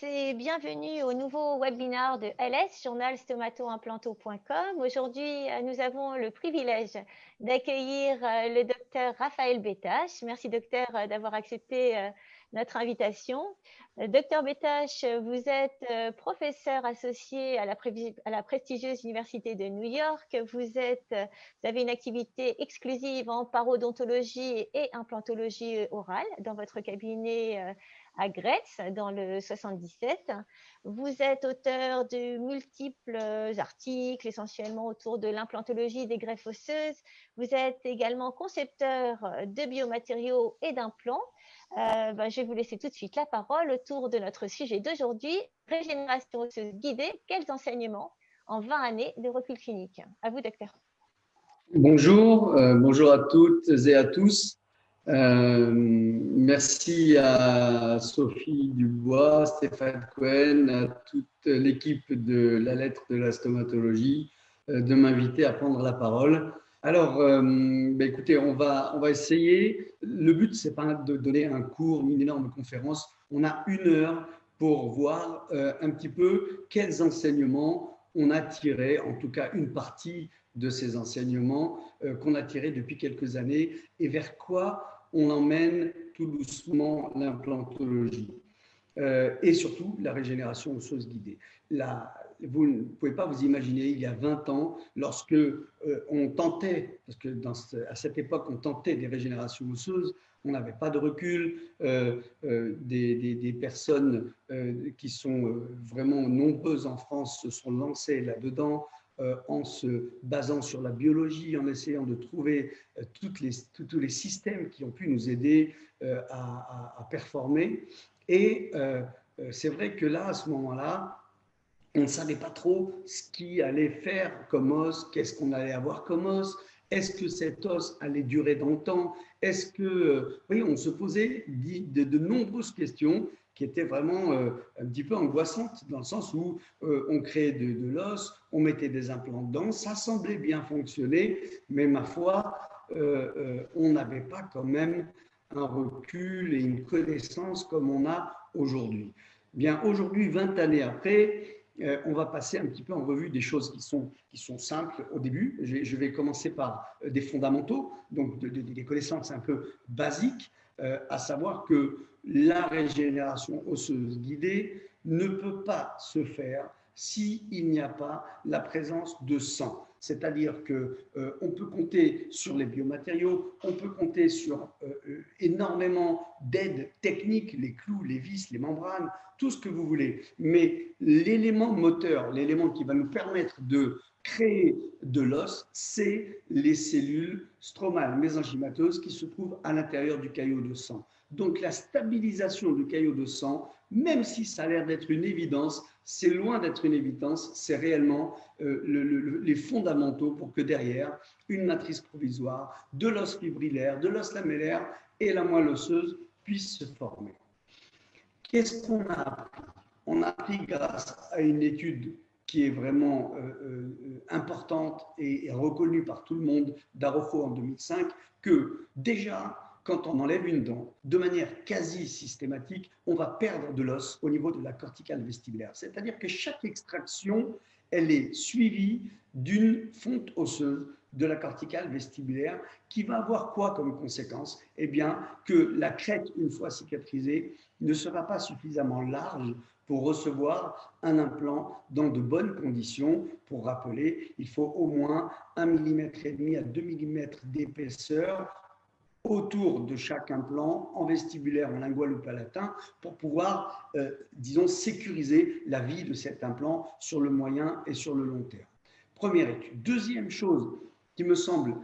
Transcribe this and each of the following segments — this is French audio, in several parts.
Et bienvenue au nouveau webinaire de LS, journal stomato-implanto.com. Aujourd'hui, nous avons le privilège d'accueillir le docteur Raphaël Bétache. Merci docteur d'avoir accepté notre invitation. Docteur Bétache, vous êtes professeur associé à la prestigieuse Université de New York. Vous avez une activité exclusive en parodontologie et implantologie orale dans votre cabinet à Gretz, dans le 77. Vous êtes auteur de multiples articles, essentiellement autour de l'implantologie des greffes osseuses. Vous êtes également concepteur de biomatériaux et d'implants. Je vais vous laisser tout de suite la parole autour de notre sujet d'aujourd'hui, régénération osseuse guidée, quels enseignements en 20 années de recul clinique. À vous, docteur. Bonjour, bonjour à toutes et à tous. Merci à Sophie Dubois, Stéphane Cohen, à toute l'équipe de la lettre de la stomatologie de m'inviter à prendre la parole. Alors, écoutez, on va essayer. Le but, c'est pas de donner un cours ni une énorme conférence. On a 1 heure pour voir un petit peu quels enseignements on a tiré, en tout cas une partie de ces enseignements qu'on a tirés depuis quelques années et vers quoi on emmène tout doucement l'implantologie et surtout la régénération osseuse guidée. Vous ne pouvez pas vous imaginer, il y a 20 ans, lorsque on tentait, parce que à cette époque, on tentait des régénérations osseuses, on n'avait pas de recul, des personnes qui sont vraiment nombreuses en France se sont lancées là-dedans, en se basant sur la biologie, en essayant de trouver tous les systèmes qui ont pu nous aider à performer. Et c'est vrai que là, à ce moment-là, on ne savait pas trop ce qui allait faire comme os, qu'est-ce qu'on allait avoir comme os, est-ce que cet os allait durer dans le temps, est-ce que… Oui, on se posait de nombreuses questions qui étaient vraiment un petit peu angoissantes, dans le sens où on créait de l'os, on mettait des implants dedans, ça semblait bien fonctionner, mais ma foi, on n'avait pas quand même un recul et une connaissance comme on a aujourd'hui. Bien, aujourd'hui, 20 années après, on va passer un petit peu en revue des choses qui sont simples au début. Je vais commencer par des fondamentaux, donc des connaissances un peu basiques, à savoir que la régénération osseuse guidée ne peut pas se faire s'il n'y a pas la présence de sang. C'est-à-dire qu'on peut compter sur les biomatériaux, on peut compter sur énormément d'aides techniques, les clous, les vis, les membranes, tout ce que vous voulez. Mais l'élément moteur, l'élément qui va nous permettre de créer de l'os, c'est les cellules stromales mésenchymateuses qui se trouvent à l'intérieur du caillot de sang. Donc la stabilisation du caillot de sang, même si ça a l'air d'être une évidence, c'est loin d'être une évidence, c'est réellement les fondamentaux pour que derrière, une matrice provisoire, de l'os fibrillaire, de l'os lamellaire et la moelle osseuse puissent se former. Qu'est-ce qu'on a appris? On a appris grâce à une étude qui est vraiment importante et reconnue par tout le monde, d'Arofo en 2005, que déjà, quand on enlève une dent, de manière quasi systématique, on va perdre de l'os au niveau de la corticale vestibulaire. C'est-à-dire que chaque extraction, elle est suivie d'une fonte osseuse de la corticale vestibulaire qui va avoir quoi comme conséquence? Eh bien, que la crête, une fois cicatrisée, ne sera pas suffisamment large pour recevoir un implant dans de bonnes conditions. Pour rappeler, il faut au moins 1,5 mm à 2 mm d'épaisseur autour de chaque implant, en vestibulaire, en lingual ou palatin, pour pouvoir, disons, sécuriser la vie de cet implant sur le moyen et sur le long terme. Première étude. Deuxième chose qui me semble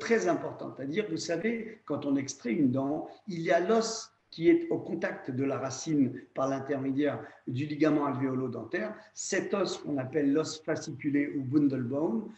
très importante à dire, vous savez, quand on extrait une dent, il y a l'os qui est au contact de la racine par l'intermédiaire du ligament alvéolo-dentaire. Cet os qu'on appelle l'os fasciculé ou bundle bone,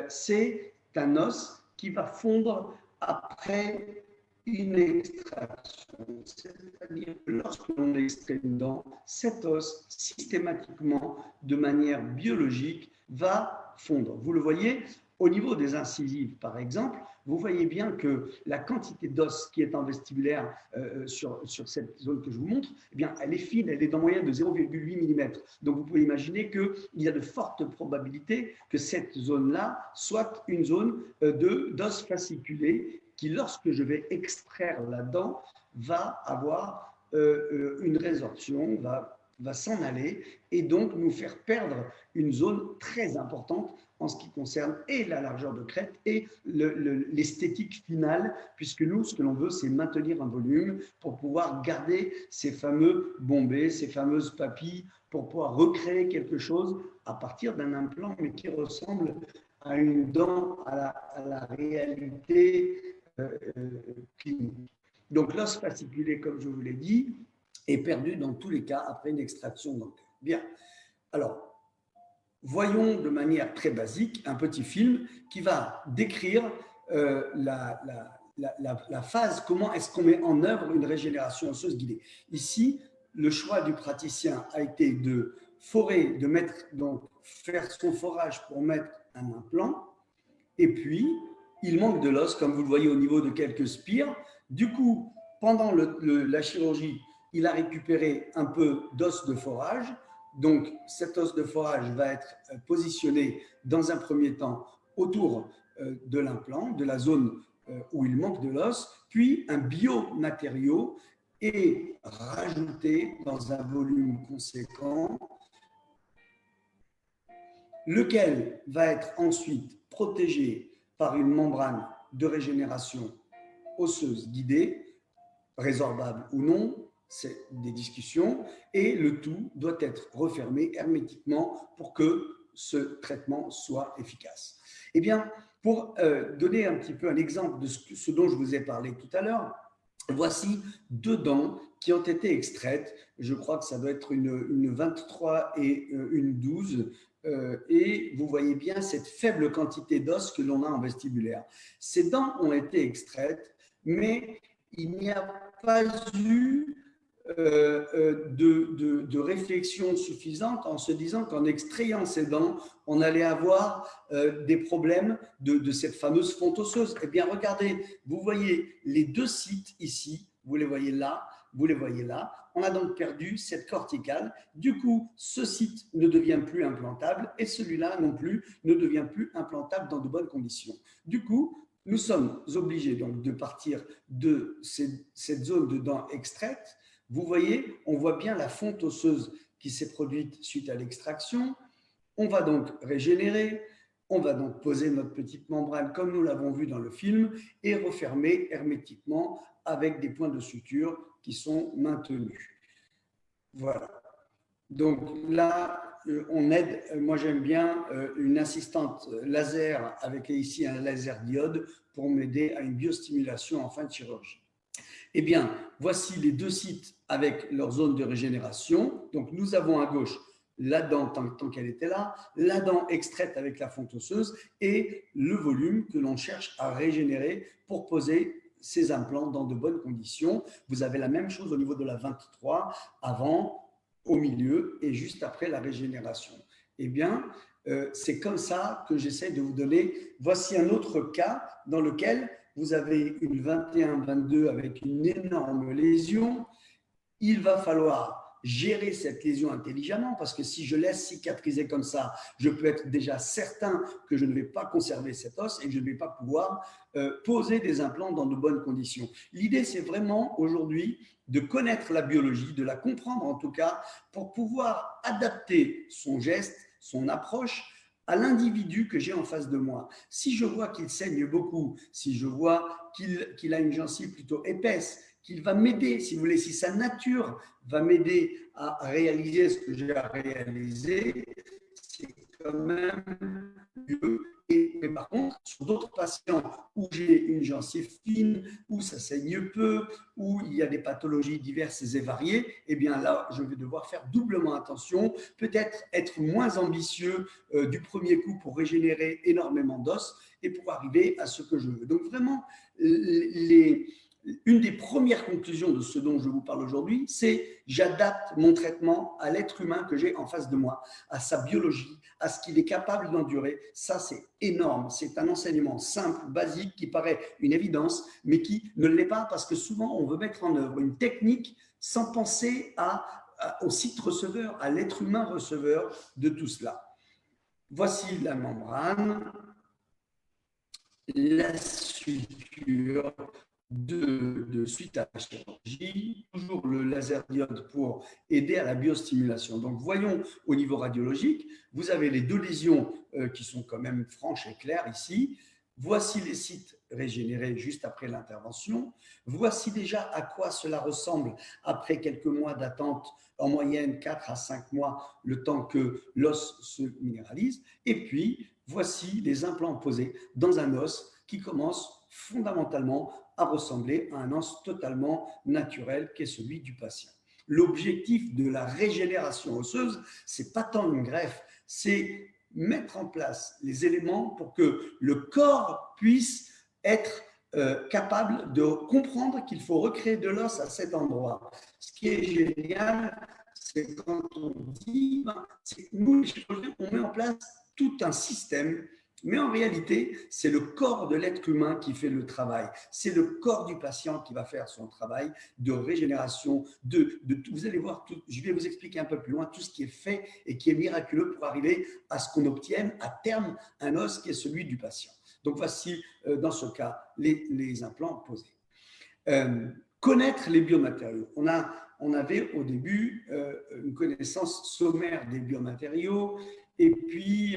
c'est un os qui va fondre après une extraction. C'est-à-dire que lorsque l'on extrait une dent, cet os, systématiquement, de manière biologique, va fondre. Vous le voyez, Au niveau des incisives, par exemple, vous voyez bien que la quantité d'os qui est en vestibulaire sur cette zone que je vous montre, eh bien, elle est fine, elle est en moyenne de 0,8 mm. Donc, vous pouvez imaginer qu'il y a de fortes probabilités que cette zone-là soit une zone d'os fasciculé qui, lorsque je vais extraire la dent, va avoir une résorption, va s'en aller et donc nous faire perdre une zone très importante en ce qui concerne et la largeur de crête et l'esthétique finale, puisque nous, ce que l'on veut, c'est maintenir un volume pour pouvoir garder ces fameux bombés, ces fameuses papilles, pour pouvoir recréer quelque chose à partir d'un implant, mais qui ressemble à une dent, à la réalité clinique. Donc l'os fasciculé, comme je vous l'ai dit, est perdu dans tous les cas après une extraction dentaire. Bien. Alors, voyons de manière très basique un petit film qui va décrire la phase, comment est-ce qu'on met en œuvre une régénération osseuse guidée. Ici, le choix du praticien a été de forer, de mettre, donc faire son forage pour mettre un implant, et puis il manque de l'os, comme vous le voyez au niveau de quelques spires. Du coup, pendant la chirurgie, il a récupéré un peu d'os de forage. Donc, cet os de forage va être positionné dans un premier temps autour de l'implant, de la zone où il manque de l'os, puis un biomatériau est rajouté dans un volume conséquent, lequel va être ensuite protégé par une membrane de régénération osseuse guidée, résorbable ou non, c'est des discussions, et le tout doit être refermé hermétiquement pour que ce traitement soit efficace. Eh bien, pour donner un petit peu un exemple de ce dont je vous ai parlé tout à l'heure, voici 2 dents qui ont été extraites. Je crois que ça doit être une 23 et une 12. Et vous voyez bien cette faible quantité d'os que l'on a en vestibulaire. Ces dents ont été extraites, mais il n'y a pas eu de réflexion suffisante en se disant qu'en extrayant ces dents, on allait avoir des problèmes de cette fameuse fonte osseuse. Eh bien, regardez, vous voyez les 2 sites ici, vous les voyez là, vous les voyez là. On a donc perdu cette corticale. Du coup, ce site ne devient plus implantable et celui-là non plus ne devient plus implantable dans de bonnes conditions. Du coup, nous sommes obligés donc de partir de cette zone de dents extraite. Vous voyez, on voit bien la fonte osseuse qui s'est produite suite à l'extraction. On va donc régénérer, on va donc poser notre petite membrane comme nous l'avons vu dans le film et refermer hermétiquement avec des points de suture qui sont maintenus. Voilà. Donc là, on aide, moi j'aime bien une assistante laser avec ici un laser diode pour m'aider à une biostimulation en fin de chirurgie. Eh bien, voici les 2 sites avec leur zone de régénération. Donc nous avons à gauche la dent tant qu'elle était là, la dent extraite avec la fonte osseuse et le volume que l'on cherche à régénérer pour poser ces implants dans de bonnes conditions. Vous avez la même chose au niveau de la 23, avant, au milieu et juste après la régénération. Eh bien, c'est comme ça que j'essaie de vous donner. Voici un autre cas dans lequel vous avez une 21-22 avec une énorme lésion. Il va falloir gérer cette lésion intelligemment parce que si je laisse cicatriser comme ça, je peux être déjà certain que je ne vais pas conserver cet os et que je ne vais pas pouvoir poser des implants dans de bonnes conditions. L'idée, c'est vraiment aujourd'hui de connaître la biologie, de la comprendre en tout cas, pour pouvoir adapter son geste, son approche à l'individu que j'ai en face de moi. Si je vois qu'il saigne beaucoup, si je vois qu'il a une gencive plutôt épaisse, qu'il va m'aider, si vous voulez, si sa nature va m'aider à réaliser ce que j'ai à réaliser, c'est quand même mieux. Mais par contre, sur d'autres patients où j'ai une gencive fine, où ça saigne peu, où il y a des pathologies diverses et variées, eh bien là, je vais devoir faire doublement attention, peut-être être moins ambitieux du premier coup pour régénérer énormément d'os et pour arriver à ce que je veux. Donc vraiment, une des premières conclusions de ce dont je vous parle aujourd'hui, c'est j'adapte mon traitement à l'être humain que j'ai en face de moi, à sa biologie, à ce qu'il est capable d'endurer. Ça, c'est énorme. C'est un enseignement simple, basique, qui paraît une évidence, mais qui ne l'est pas parce que souvent, on veut mettre en œuvre une technique sans penser au site receveur, à l'être humain receveur de tout cela. Voici la membrane, la suture suite à la chirurgie, toujours le laser diode pour aider à la biostimulation. Donc, voyons au niveau radiologique, vous avez les deux lésions qui sont quand même franches et claires ici. Voici les sites régénérés juste après l'intervention. Voici déjà à quoi cela ressemble après quelques mois d'attente, en moyenne 4 à 5 mois, le temps que l'os se minéralise. Et puis, voici les implants posés dans un os qui commence fondamentalement à ressembler à un os totalement naturel qui est celui du patient. L'objectif de la régénération osseuse, c'est pas tant une greffe, c'est mettre en place les éléments pour que le corps puisse être capable de comprendre qu'il faut recréer de l'os à cet endroit. Ce qui est génial, c'est quand on dit, nous les chirurgiens, on met en place tout un système. Mais en réalité, c'est le corps de l'être humain qui fait le travail. C'est le corps du patient qui va faire son travail de régénération. Vous allez voir, je vais vous expliquer un peu plus loin tout ce qui est fait et qui est miraculeux pour arriver à ce qu'on obtienne à terme un os qui est celui du patient. Donc voici, dans ce cas, les implants posés. Connaître les biomatériaux. On avait au début une connaissance sommaire des biomatériaux. Et puis,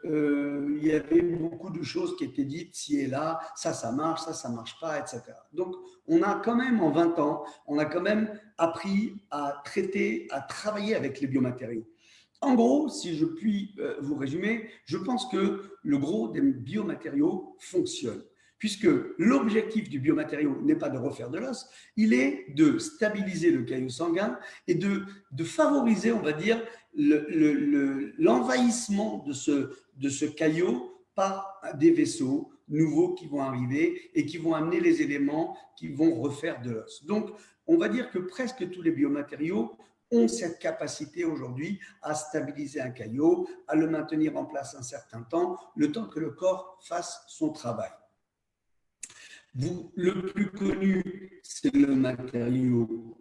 il y avait beaucoup de choses qui étaient dites ci et là, ça marche, ça marche pas, etc. Donc, on a quand même, en 20 ans, on a quand même appris à traiter, à travailler avec les biomatériaux. En gros, si je puis vous résumer, je pense que le gros des biomatériaux fonctionne, puisque l'objectif du biomatériau n'est pas de refaire de l'os, il est de stabiliser le caillot sanguin et de favoriser, on va dire, l'envahissement de ce caillot par des vaisseaux nouveaux qui vont arriver et qui vont amener les éléments qui vont refaire de l'os. Donc, on va dire que presque tous les biomatériaux ont cette capacité aujourd'hui à stabiliser un caillot, à le maintenir en place un certain temps, le temps que le corps fasse son travail. Le plus connu, c'est le matériau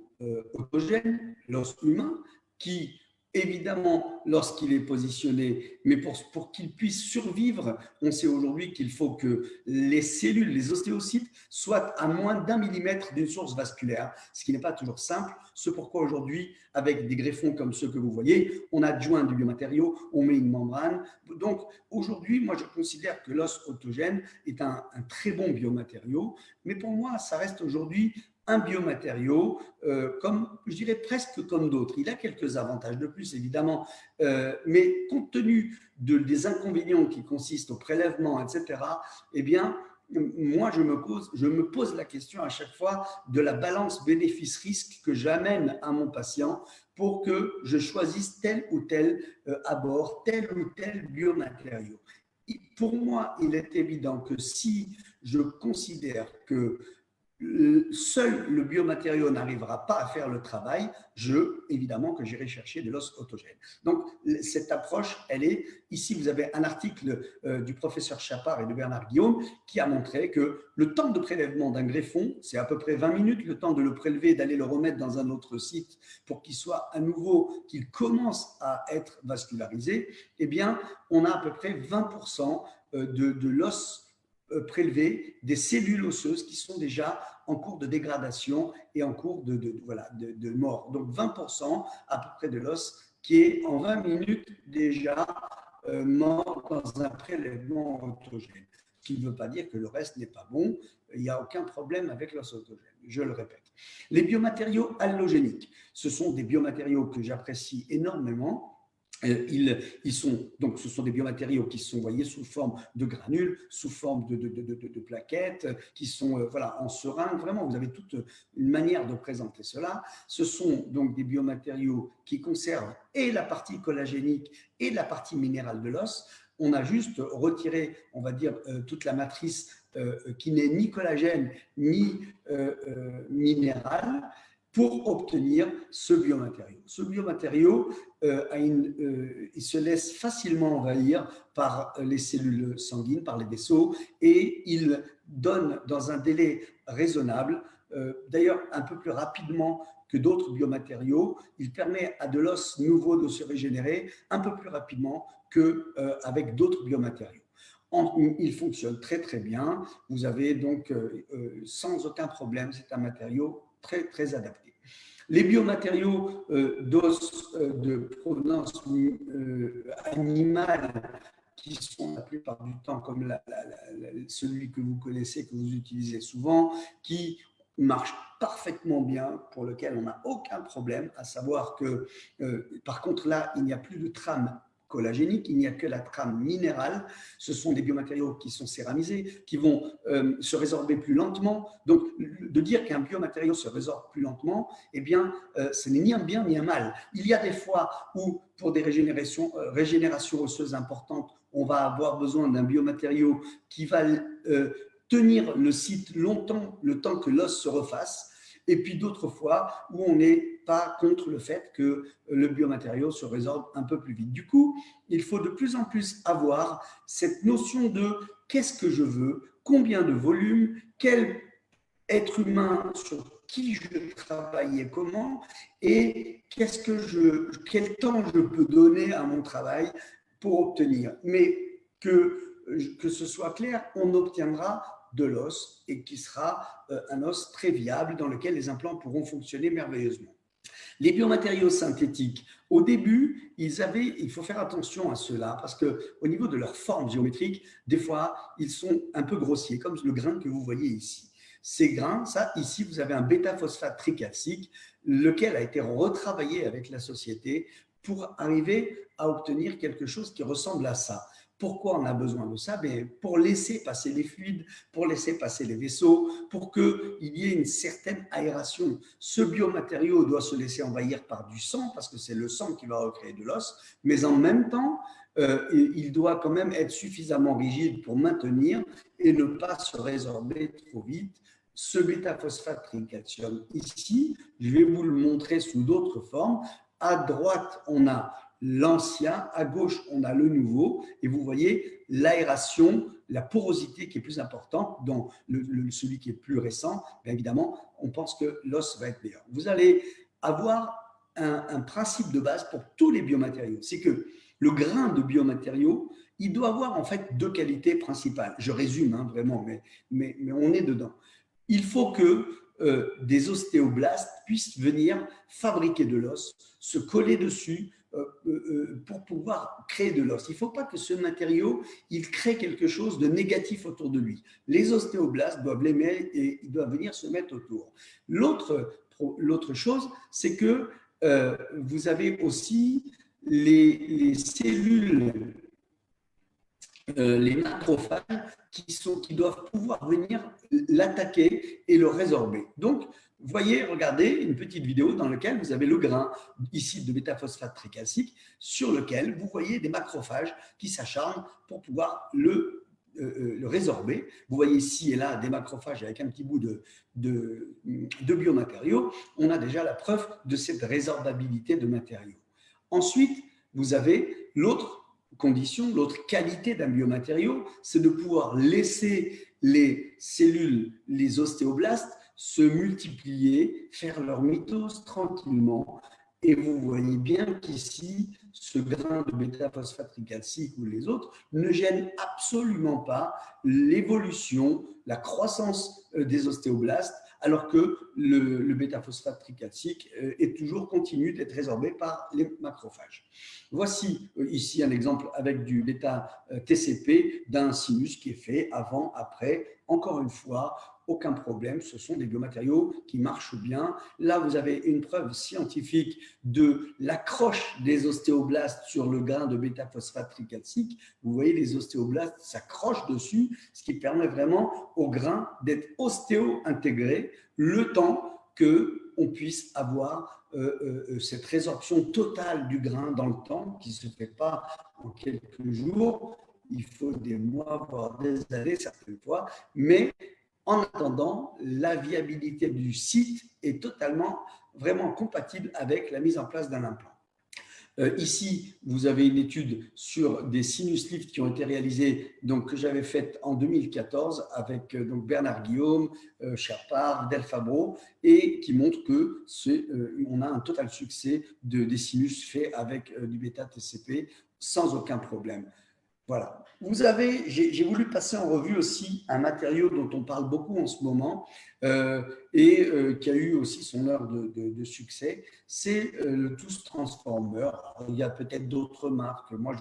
autogène, l'os humain, qui, évidemment, lorsqu'il est positionné, mais pour qu'il puisse survivre, on sait aujourd'hui qu'il faut que les cellules, les ostéocytes, soient à moins d'1 millimètre d'une source vasculaire, ce qui n'est pas toujours simple. C'est pourquoi aujourd'hui, avec des greffons comme ceux que vous voyez, on adjoint du biomatériau, on met une membrane. Donc aujourd'hui, moi je considère que l'os autogène est un très bon biomatériau, mais pour moi, ça reste aujourd'hui un biomatériau, comme, je dirais presque comme d'autres. Il a quelques avantages de plus, évidemment, mais compte tenu des inconvénients qui consistent au prélèvement, etc., eh bien, moi, je me pose la question à chaque fois de la balance bénéfice-risque que j'amène à mon patient pour que je choisisse tel ou tel abord, tel ou tel biomatériau. Pour moi, il est évident que si je considère que seul le biomatériau n'arrivera pas à faire le travail, évidemment que j'irai chercher de l'os autogène. Donc, cette approche, elle est, ici vous avez un article du professeur Chapard et de Bernard Guillaume qui a montré que le temps de prélèvement d'un greffon, c'est à peu près 20 minutes, le temps de le prélever et d'aller le remettre dans un autre site pour qu'il soit à nouveau, qu'il commence à être vascularisé, eh bien, on a à peu près 20% de l'os prélever des cellules osseuses qui sont déjà en cours de dégradation et en cours de mort. Donc 20% à peu près de l'os qui est en 20 minutes déjà mort dans un prélèvement autogène. Ce qui ne veut pas dire que le reste n'est pas bon. Il n'y a aucun problème avec l'os autogène, je le répète. Les biomatériaux allogéniques, ce sont des biomatériaux que j'apprécie énormément. Donc, ce sont des biomatériaux qui sont, voyez, sous forme de granules, sous forme de plaquettes, qui sont en seringue. Vraiment, vous avez toute une manière de présenter cela. Ce sont donc des biomatériaux qui conservent et la partie collagénique et la partie minérale de l'os. On a juste retiré, on va dire, toute la matrice qui n'est ni collagène ni minéral, pour obtenir ce biomatériau. Ce biomatériau, il se laisse facilement envahir par les cellules sanguines, par les vaisseaux, et il donne dans un délai raisonnable, d'ailleurs un peu plus rapidement que d'autres biomatériaux, il permet à de l'os nouveau de se régénérer un peu plus rapidement qu'avec d'autres biomatériaux. Il fonctionne très très bien, vous avez donc sans aucun problème, c'est un matériau très très adapté. Les biomatériaux d'os de provenance animale, qui sont la plupart du temps comme celui que vous connaissez, que vous utilisez souvent, qui marche parfaitement bien, pour lequel on n'a aucun problème, à savoir que par contre là, il n'y a plus de trame collagénique, il n'y a que la trame minérale. Ce sont des biomatériaux qui sont céramisés, qui vont se résorber plus lentement. Donc, de dire qu'un biomatériau se résorbe plus lentement, eh bien, ce n'est ni un bien ni un mal. Il y a des fois où, pour des régénérations osseuses importantes, on va avoir besoin d'un biomatériau qui va tenir le site longtemps, le temps que l'os se refasse. Et puis d'autres fois où on n'est pas contre le fait que le biomatériau se résorbe un peu plus vite. Du coup, il faut de plus en plus avoir cette notion de qu'est-ce que je veux, combien de volume, quel être humain sur qui je travaille et comment, et quel temps je peux donner à mon travail pour obtenir. Mais que ce soit clair, on obtiendra de l'os et qui sera un os très viable dans lequel les implants pourront fonctionner merveilleusement. Les biomatériaux synthétiques, au début, il faut faire attention à cela parce qu'au niveau de leur forme géométrique, des fois, ils sont un peu grossiers, comme le grain que vous voyez ici. Ces grains, ça, ici, vous avez un bêta-phosphate tricalcique, lequel a été retravaillé avec la société pour arriver à obtenir quelque chose qui ressemble à ça. Pourquoi on a besoin de ça? Pour laisser passer les fluides, pour laisser passer les vaisseaux, pour qu'il y ait une certaine aération. Ce biomatériau doit se laisser envahir par du sang, parce que c'est le sang qui va recréer de l'os, mais en même temps, il doit quand même être suffisamment rigide pour maintenir et ne pas se résorber trop vite. Ce bêta-phosphate tricalcium ici, je vais vous le montrer sous d'autres formes. À droite, on a l'ancien, à gauche, on a le nouveau, et vous voyez l'aération, la porosité qui est plus importante dans celui qui est plus récent. Bien évidemment, on pense que l'os va être meilleur. Vous allez avoir un principe de base pour tous les biomatériaux, c'est que le grain de biomatériaux, il doit avoir en fait deux qualités principales. Je résume vraiment, mais on est dedans. Il faut que des ostéoblastes puissent venir fabriquer de l'os, se coller dessus, pour pouvoir créer de l'os. Il ne faut pas que ce matériau, il crée quelque chose de négatif autour de lui. Les ostéoblastes doivent l'aimer et ils doivent venir se mettre autour. L'autre chose, c'est que vous avez aussi les cellules, les macrophages qui doivent pouvoir venir l'attaquer et le résorber. Donc, vous voyez, regardez une petite vidéo dans laquelle vous avez le grain ici de bêta-phosphate tricalcique sur lequel vous voyez des macrophages qui s'acharnent pour pouvoir le résorber. Vous voyez ici et là des macrophages avec un petit bout de biomatériaux. On a déjà la preuve de cette résorbabilité de matériaux. Ensuite, vous avez l'autre condition, l'autre qualité d'un biomatériau, c'est de pouvoir laisser les cellules, les ostéoblastes, se multiplier, faire leur mitose tranquillement. Et vous voyez bien qu'ici, ce grain de bêta-phosphate tricalcique ou les autres ne gênent absolument pas l'évolution, la croissance des ostéoblastes, alors que le bêta-phosphate tricalcique est toujours continu d'être résorbé par les macrophages. Voici ici un exemple avec du bêta-TCP d'un sinus qui est fait avant, après. Encore une fois, aucun problème, ce sont des biomatériaux qui marchent bien. Là, vous avez une preuve scientifique de l'accroche des ostéoblastes sur le grain de bêta-phosphate tricalcique. Vous voyez, les ostéoblastes s'accrochent dessus, ce qui permet vraiment au grain d'être ostéo-intégré le temps qu'on puisse avoir cette résorption totale du grain dans le temps, qui ne se fait pas en quelques jours. il faut des mois, voire des années certaines fois, mais en attendant, la viabilité du site est totalement, vraiment compatible avec la mise en place d'un implant. Ici, vous avez une étude sur des sinus lifts qui ont été réalisés, donc, que j'avais faite en 2014 avec donc, Bernard Guillaume, Chapard, Del Fabro, et qui montre que on a un total succès des sinus faits avec du bêta-TCP sans aucun problème. Voilà. J'ai voulu passer en revue aussi un matériau dont on parle beaucoup en ce moment qui a eu aussi son heure de succès, c'est le TOUS Transformer. Alors, il y a peut-être d'autres marques. Moi,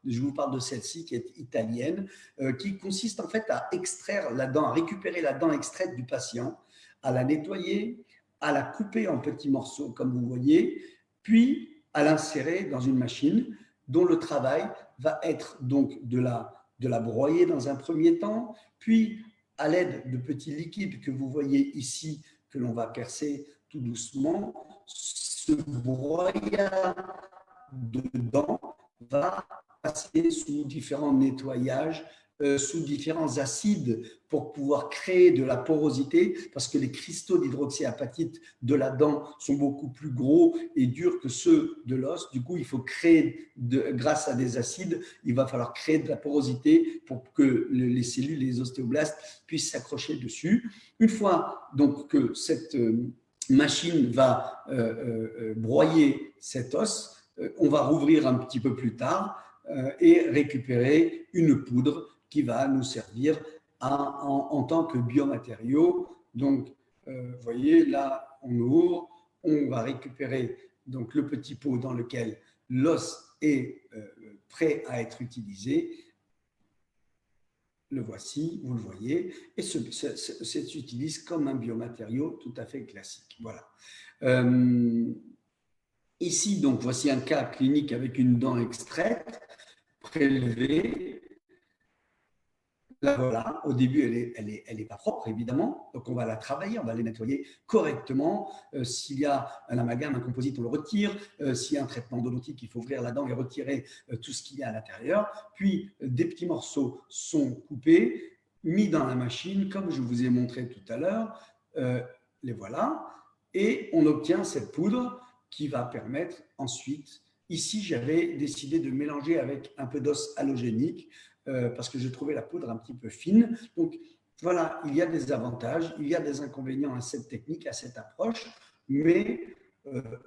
je vous parle de celle-ci qui est italienne, qui consiste en fait à extraire la dent, à récupérer la dent extraite du patient, à la nettoyer, à la couper en petits morceaux, comme vous voyez, puis à l'insérer dans une machine dont le travail va être donc de la broyer dans un premier temps, puis à l'aide de petits liquides que vous voyez ici, que l'on va percer tout doucement, ce broyage de dents va passer sous différents nettoyages, sous différents acides pour pouvoir créer de la porosité, parce que les cristaux d'hydroxyapatite de la dent sont beaucoup plus gros et durs que ceux de l'os. Du coup, il faut créer, grâce à des acides, il va falloir créer de la porosité pour que les cellules, les ostéoblastes puissent s'accrocher dessus. Une fois donc que cette machine va broyer cet os, on va rouvrir un petit peu plus tard et récupérer une poudre qui va nous servir en tant que biomatériau. Donc, vous voyez, là, on ouvre, on va récupérer donc, le petit pot dans lequel l'os est prêt à être utilisé. Le voici, vous le voyez, et s'utilise comme un biomatériau tout à fait classique. Voilà. Ici, donc, voici un cas clinique avec une dent extraite, prélevée. Là, voilà, au début, elle est pas propre, évidemment. Donc, on va la travailler, on va les nettoyer correctement. S'il y a un amalgame, un composite, on le retire. S'il y a un traitement endodontique, il faut ouvrir la dent et retirer tout ce qu'il y a à l'intérieur. Puis, des petits morceaux sont coupés, mis dans la machine, comme je vous ai montré tout à l'heure. Les voilà. Et on obtient cette poudre qui va permettre ensuite… Ici, j'avais décidé de mélanger avec un peu d'os halogénique parce que je trouvais la poudre un petit peu fine. Donc, voilà, il y a des avantages, il y a des inconvénients à cette technique, à cette approche, mais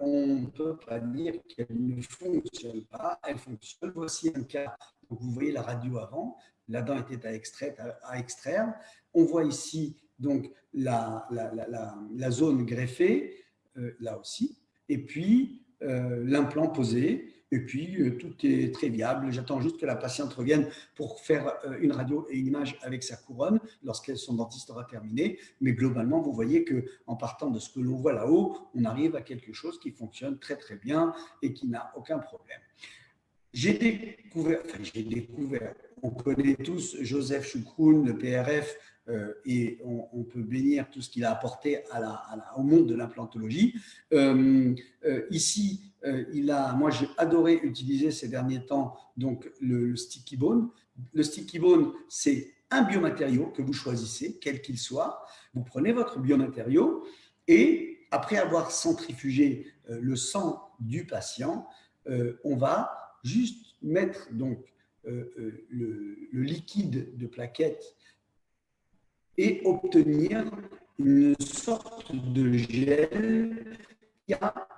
on ne peut pas dire qu'elle ne fonctionne pas. Elle fonctionne. Voici un cas. Donc, vous voyez la radio avant. La dent était à extraire. On voit ici donc la zone greffée, là aussi. Et puis, l'implant posé, et puis tout est très viable. J'attends juste que la patiente revienne pour faire une radio et une image avec sa couronne lorsque son dentiste aura terminé. Mais globalement, vous voyez qu'en partant de ce que l'on voit là-haut, on arrive à quelque chose qui fonctionne très très bien et qui n'a aucun problème. J'ai découvert, on connaît tous Joseph Choukroun, le PRF, et on peut bénir tout ce qu'il a apporté au monde de l'implantologie. Ici, moi j'ai adoré utiliser ces derniers temps donc, le sticky bone. Le sticky bone, c'est un biomatériau que vous choisissez, quel qu'il soit. Vous prenez votre biomatériau et après avoir centrifugé le sang du patient, on va juste mettre donc le liquide de plaquettes et obtenir une sorte de gel qui a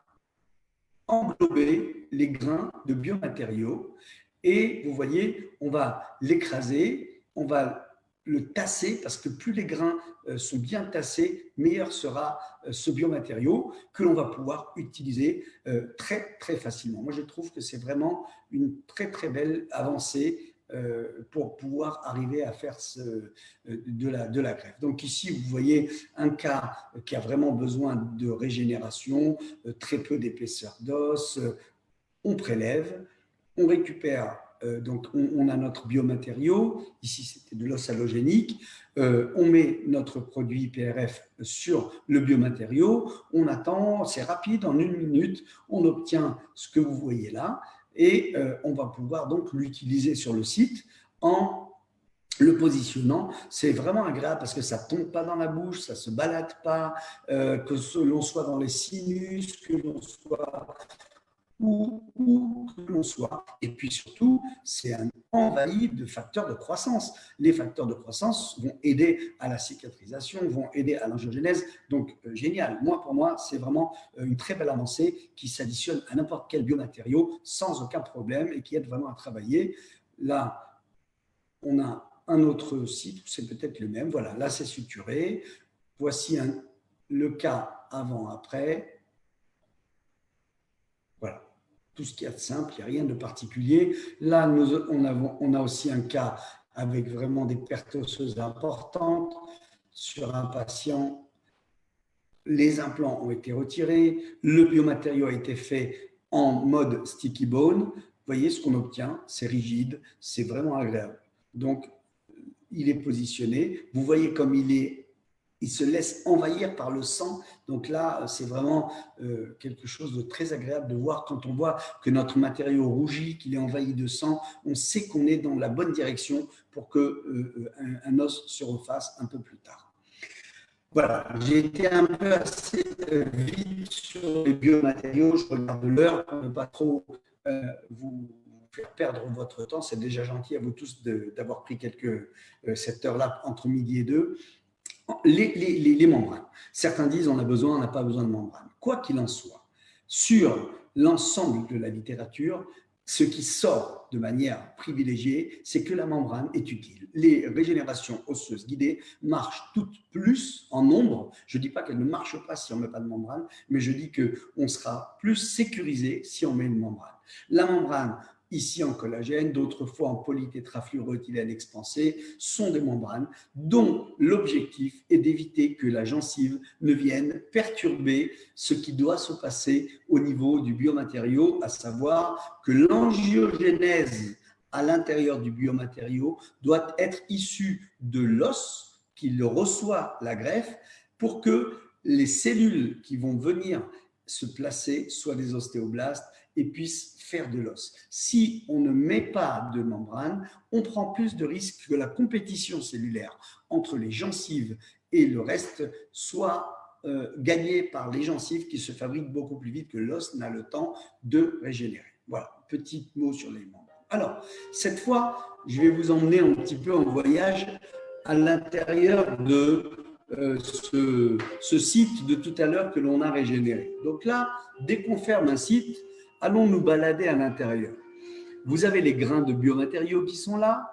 englobé les grains de biomatériaux. Et vous voyez, on va l'écraser, on va le tasser, parce que plus les grains sont bien tassés, meilleur sera ce biomatériau que l'on va pouvoir utiliser très, très facilement. Moi, je trouve que c'est vraiment une très, très belle avancée pour pouvoir arriver à faire de la greffe. Donc ici, vous voyez un cas qui a vraiment besoin de régénération, très peu d'épaisseur d'os, on prélève, on récupère, donc on a notre biomatériau, ici c'était de l'os halogénique, on met notre produit PRF sur le biomatériau, on attend, c'est rapide, en 1 minute, on obtient ce que vous voyez là, et on va pouvoir donc l'utiliser sur le site en le positionnant. C'est vraiment agréable parce que ça ne tombe pas dans la bouche, ça ne se balade pas, que l'on soit dans les sinus, que l'on soit où que l'on soit. Et puis surtout, c'est un envahi de facteurs de croissance. Les facteurs de croissance vont aider à la cicatrisation, vont aider à l'angiogenèse. Donc, génial. Pour moi, c'est vraiment une très belle avancée qui s'additionne à n'importe quel biomatériau sans aucun problème et qui aide vraiment à travailler. Là, on a un autre site, c'est peut-être le même. Voilà, là, c'est suturé. Voici le cas avant-après. Voilà, tout ce qu'il y a de simple, il n'y a rien de particulier. Là, on a aussi un cas avec vraiment des pertes osseuses importantes sur un patient. Les implants ont été retirés, le biomatériau a été fait en mode sticky bone. Vous voyez ce qu'on obtient, c'est rigide, c'est vraiment agréable. Donc, il est positionné. Vous voyez comme il se laisse envahir par le sang. Donc là, c'est vraiment quelque chose de très agréable de voir quand on voit que notre matériau rougit, qu'il est envahi de sang. On sait qu'on est dans la bonne direction pour qu'un os se refasse un peu plus tard. Voilà, j'ai été un peu assez vite sur les biomatériaux. Je regarde l'heure pour ne pas trop vous faire perdre votre temps. C'est déjà gentil à vous tous d'avoir pris cette heure-là entre midi et deux. Les membranes. Certains disent on a besoin, on n'a pas besoin de membranes. Quoi qu'il en soit, sur l'ensemble de la littérature, ce qui sort de manière privilégiée, c'est que la membrane est utile. Les régénérations osseuses guidées marchent toutes plus en nombre. Je ne dis pas qu'elles ne marchent pas si on ne met pas de membrane, mais je dis qu'on sera plus sécurisé si on met une membrane. La membrane, ici en collagène, d'autres fois en polytétrafluoroéthylène expansé, sont des membranes dont l'objectif est d'éviter que la gencive ne vienne perturber ce qui doit se passer au niveau du biomatériau, à savoir que l'angiogénèse à l'intérieur du biomatériau doit être issue de l'os qui reçoit la greffe pour que les cellules qui vont venir se placer soient des ostéoblastes et puissent faire de l'os. Si on ne met pas de membrane, on prend plus de risques que la compétition cellulaire entre les gencives et le reste soit gagnée par les gencives qui se fabriquent beaucoup plus vite que l'os n'a le temps de régénérer. Voilà, petit mot sur les membranes. Alors, cette fois, je vais vous emmener un petit peu en voyage à l'intérieur de ce site de tout à l'heure que l'on a régénéré. Donc là, dès qu'on ferme un site, allons nous balader à l'intérieur. Vous avez les grains de biomatériaux qui sont là,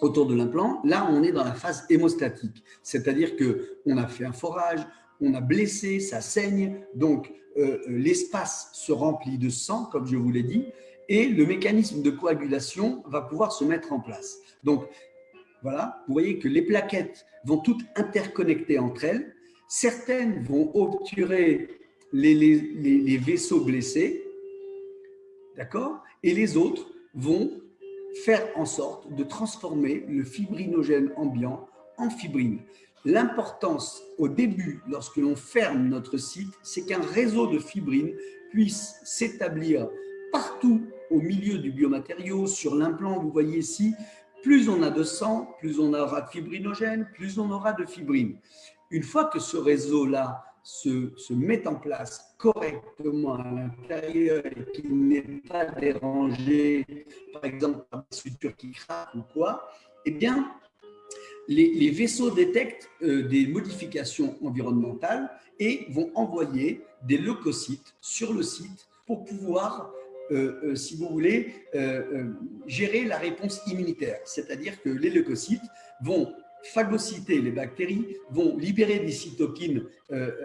autour de l'implant. Là, on est dans la phase hémostatique, c'est-à-dire qu'on a fait un forage, on a blessé, ça saigne, donc l'espace se remplit de sang, comme je vous l'ai dit, et le mécanisme de coagulation va pouvoir se mettre en place. Donc, voilà, vous voyez que les plaquettes vont toutes interconnecter entre elles. Certaines vont obturer les vaisseaux blessés, d'accord? Et les autres vont faire en sorte de transformer le fibrinogène ambiant en fibrine. L'importance au début, lorsque l'on ferme notre site, c'est qu'un réseau de fibrine puisse s'établir partout au milieu du biomatériau, sur l'implant, vous voyez ici, plus on a de sang, plus on aura de fibrinogène, plus on aura de fibrine. Une fois que ce réseau-là se met en place correctement à l'intérieur et qu'il n'est pas dérangé, par exemple par des sutures qui craquent ou quoi, eh bien, les vaisseaux détectent des modifications environnementales et vont envoyer des leucocytes sur le site pour pouvoir, si vous voulez, gérer la réponse immunitaire. C'est-à-dire que les leucocytes vont phagocyter les bactéries, vont libérer des cytokines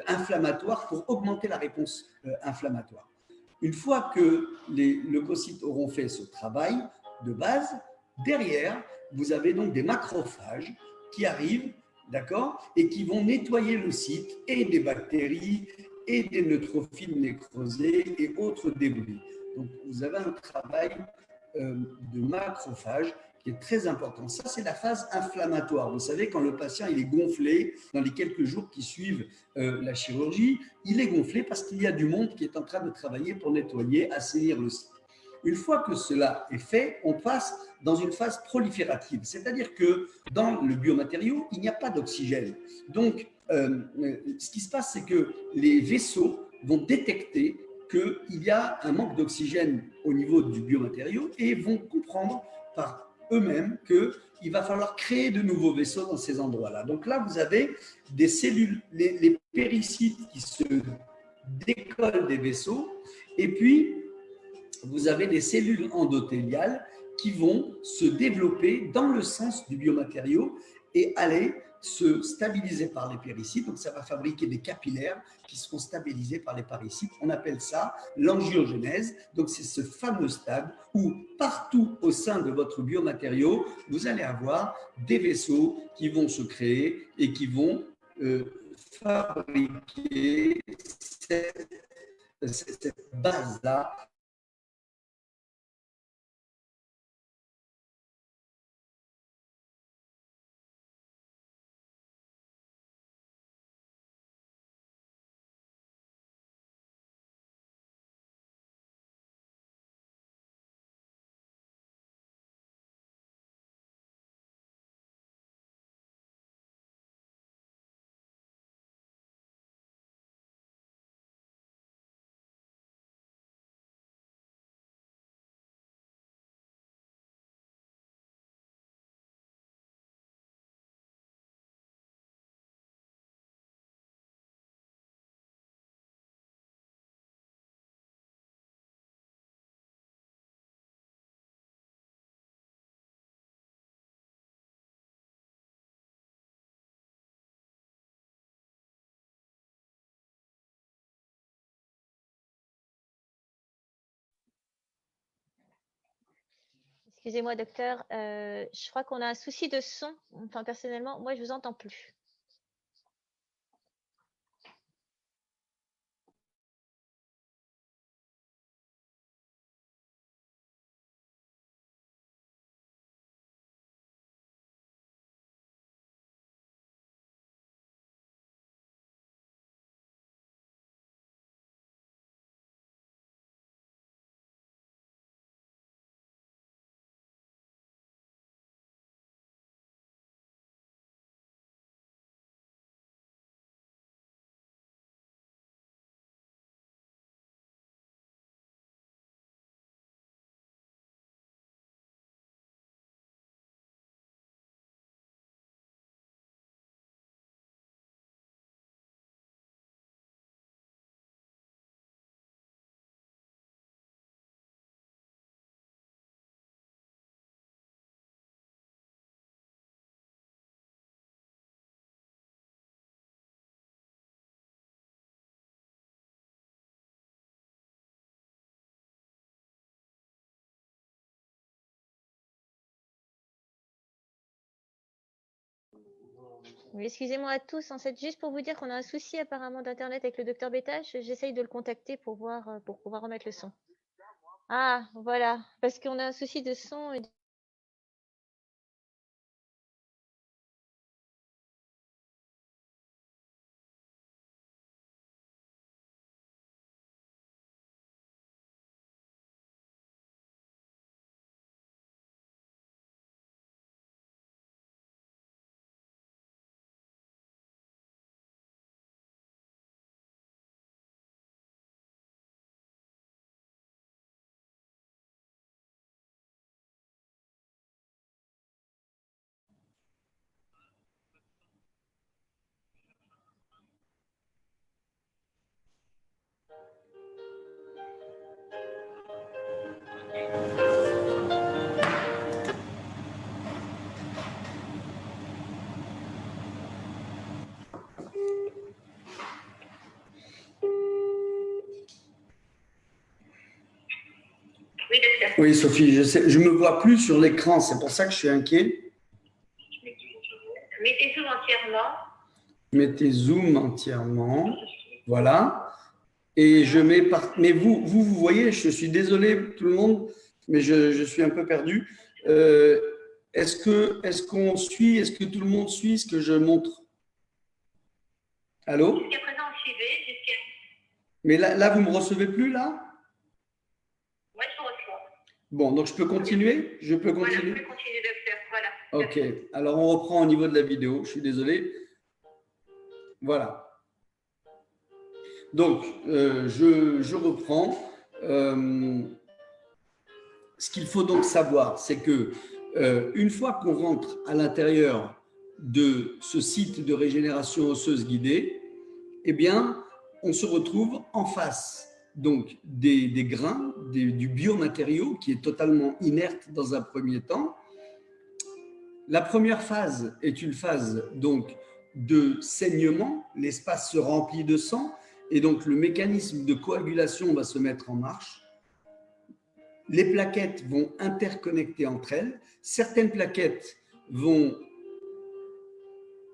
inflammatoires pour augmenter la réponse inflammatoire. Une fois que les leucocytes auront fait ce travail de base, derrière, vous avez donc des macrophages qui arrivent, d'accord, et qui vont nettoyer le site et des bactéries et des neutrophiles nécrosés et autres débris. Donc, vous avez un travail de macrophage qui est très important. Ça, c'est la phase inflammatoire. Vous savez, quand le patient il est gonflé, dans les quelques jours qui suivent la chirurgie, il est gonflé parce qu'il y a du monde qui est en train de travailler pour nettoyer, assainir le site. Une fois que cela est fait, on passe dans une phase proliférative, c'est-à-dire que dans le biomatériau, il n'y a pas d'oxygène. Donc, ce qui se passe, c'est que les vaisseaux vont détecter qu'il y a un manque d'oxygène au niveau du biomatériau et vont comprendre par eux-mêmes qu'il va falloir créer de nouveaux vaisseaux dans ces endroits-là. Donc là, vous avez des cellules, les péricytes qui se décollent des vaisseaux, et puis vous avez des cellules endothéliales qui vont se développer dans le sens du biomatériau et aller se stabiliser par les péricytes. Donc, ça va fabriquer des capillaires qui seront stabilisés par les péricytes. On appelle ça l'angiogenèse. Donc, c'est ce fameux stade où partout au sein de votre biomatériau, vous allez avoir des vaisseaux qui vont se créer et qui vont fabriquer cette base-là. Excusez-moi, docteur, je crois qu'on a un souci de son. Enfin, personnellement, moi, je vous entends plus. Oui, excusez-moi à tous. En fait, juste pour vous dire qu'on a un souci apparemment d'internet avec le docteur Bétache. J'essaye de le contacter pour voir, pour pouvoir remettre le son. Ah, voilà, parce qu'on a un souci de son. Oui, docteur. Oui, Sophie, je me vois plus sur l'écran, c'est pour ça que je suis inquiet. Mettez Zoom entièrement. Mettez Zoom entièrement. Voilà. Et je mets mais vous voyez, je suis désolé tout le monde, mais je suis un peu perdu. Est-ce qu'on suit, est-ce que tout le monde suit ce que je montre? Allô? Jusqu'à présent, on suivait. Mais là, vous ne me recevez plus là? Moi, je vous reçois. Bon, donc je peux continuer? Je peux Voilà, vous continuer? pouvez continuer, docteur. Voilà. Ok, alors on reprend au niveau de la vidéo, je suis désolé. Voilà. Donc, je reprends. Ce qu'il faut donc savoir, c'est que une fois qu'on rentre à l'intérieur de ce site de régénération osseuse guidée, eh bien, on se retrouve en face donc des grains, du biomatériau qui est totalement inerte dans un premier temps. La première phase est une phase donc de saignement, l'espace se remplit de sang et donc le mécanisme de coagulation va se mettre en marche. Les plaquettes vont interconnecter entre elles. Certaines plaquettes vont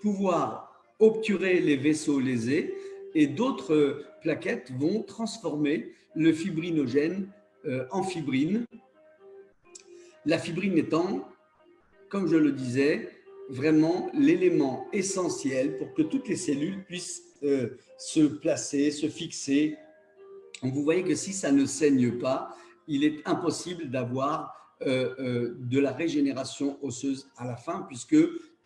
pouvoir obturer les vaisseaux lésés et d'autres plaquettes vont transformer le fibrinogène en fibrine. La fibrine étant, comme je le disais, vraiment l'élément essentiel pour que toutes les cellules puissent se placer, se fixer. Donc vous voyez que si ça ne saigne pas, il est impossible d'avoir de la régénération osseuse à la fin, puisque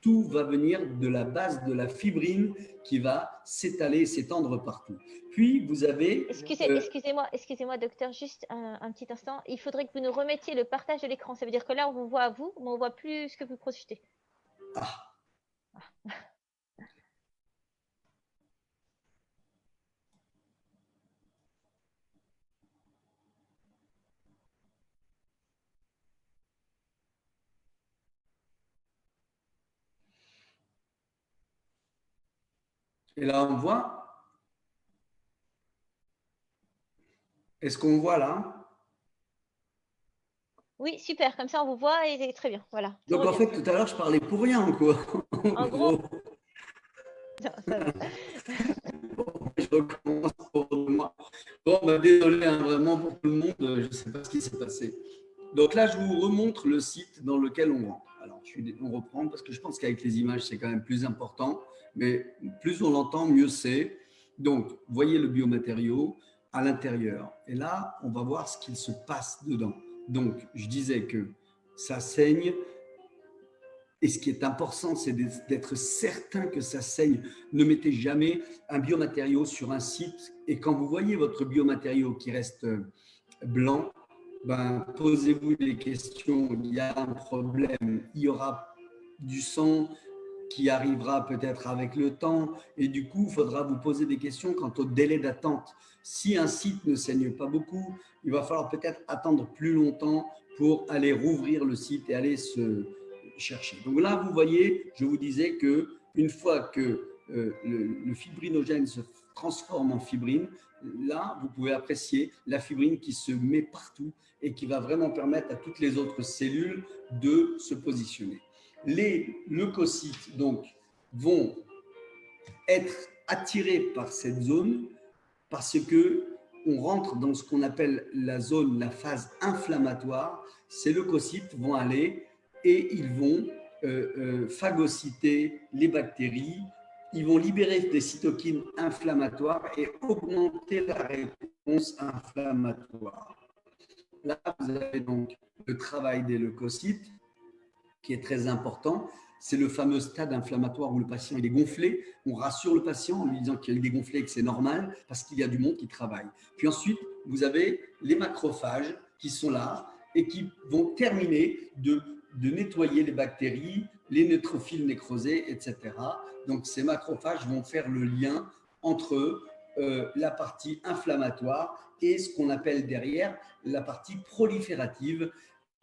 tout va venir de la base de la fibrine qui va s'étaler, s'étendre partout. Puis vous avez… Excusez-moi, docteur, juste un petit instant. Il faudrait que vous nous remettiez le partage de l'écran. Ça veut dire que là, on vous voit à vous, mais on ne voit plus ce que vous projetez. Ah. Et là, on voit. Est-ce qu'on voit là? Oui, super. Comme ça, on vous voit et c'est très bien. Voilà. Donc, en fait, tout à l'heure, je parlais pour rien, quoi. En gros. Non, ça va. Bon, je recommence pour moi. Bon, bah, désolé, hein, vraiment, pour tout le monde, je ne sais pas ce qui s'est passé. Donc là, je vous remontre le site dans lequel on rentre. Alors, on reprend parce que je pense qu'avec les images, c'est quand même plus important. Mais plus on l'entend, mieux c'est. Donc, voyez le biomatériau à l'intérieur. Et là, on va voir ce qu'il se passe dedans. Donc, je disais que ça saigne. Et ce qui est important, c'est d'être certain que ça saigne. Ne mettez jamais un biomatériau sur un site. Et quand vous voyez votre biomatériau qui reste blanc, ben, posez-vous des questions. Il y a un problème. Il y aura du sang qui arrivera peut-être avec le temps. Et du coup, il faudra vous poser des questions quant au délai d'attente. Si un site ne saigne pas beaucoup, il va falloir peut-être attendre plus longtemps pour aller rouvrir le site et aller se chercher. Donc là, vous voyez, je vous disais que une fois que le fibrinogène se transforme en fibrine, là, vous pouvez apprécier la fibrine qui se met partout et qui va vraiment permettre à toutes les autres cellules de se positionner. Les leucocytes donc vont être attirés par cette zone parce que on rentre dans ce qu'on appelle la zone, la phase inflammatoire. Ces leucocytes vont aller et ils vont phagocyter les bactéries, ils vont libérer des cytokines inflammatoires et augmenter la réponse inflammatoire. Là, vous avez donc le travail des leucocytes qui est très important. C'est le fameux stade inflammatoire où le patient il est gonflé. On rassure le patient en lui disant qu'il est dégonflé et que c'est normal parce qu'il y a du monde qui travaille. Puis ensuite, vous avez les macrophages qui sont là et qui vont terminer de nettoyer les bactéries, les neutrophiles nécrosés, etc. Donc, ces macrophages vont faire le lien entre la partie inflammatoire et ce qu'on appelle derrière la partie proliférative.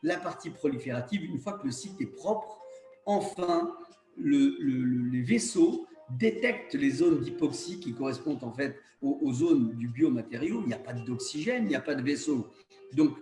La partie proliférative, une fois que le site est propre, enfin, les vaisseaux détectent les zones d'hypoxie qui correspondent en fait aux zones du biomatériau. Il n'y a pas d'oxygène, il n'y a pas de vaisseau. Donc,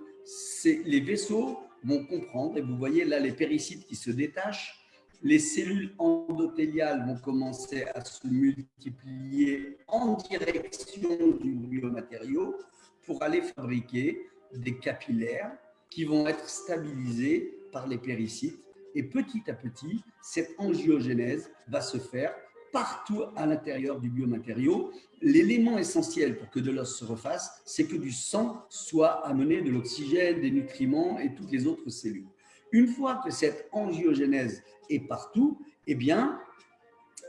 les vaisseaux vont comprendre, et vous voyez là les péricytes qui se détachent, les cellules endothéliales vont commencer à se multiplier en direction du biomatériau pour aller fabriquer des capillaires qui vont être stabilisés par les péricytes. Et petit à petit, cette angiogénèse va se faire partout à l'intérieur du biomatériau. L'élément essentiel pour que de l'os se refasse, c'est que du sang soit amené, de l'oxygène, des nutriments et toutes les autres cellules. Une fois que cette angiogénèse est partout, eh bien,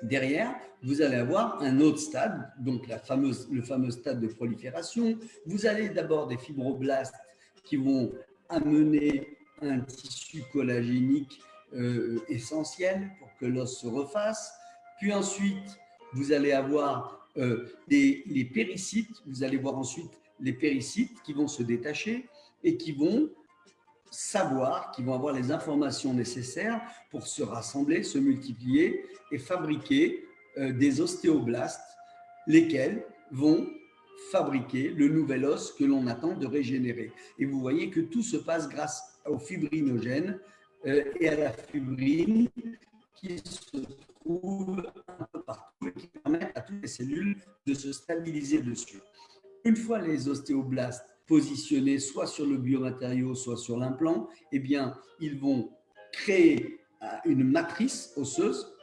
derrière, vous allez avoir un autre stade, donc le fameux stade de prolifération. Vous avez d'abord des fibroblastes qui vont amener un tissu collagénique essentiel pour que l'os se refasse. Puis ensuite, vous allez avoir les péricytes. Vous allez voir ensuite les péricytes qui vont se détacher et qui vont qui vont avoir les informations nécessaires pour se rassembler, se multiplier et fabriquer des ostéoblastes, lesquels vont fabriquer le nouvel os que l'on attend de régénérer. Et vous voyez que tout se passe grâce aux fibrinogènes et à la fibrine qui se trouve un peu partout et qui permettent à toutes les cellules de se stabiliser dessus. Une fois les ostéoblastes positionnés soit sur le biomatériau, soit sur l'implant, eh bien, ils vont créer une matrice osseuse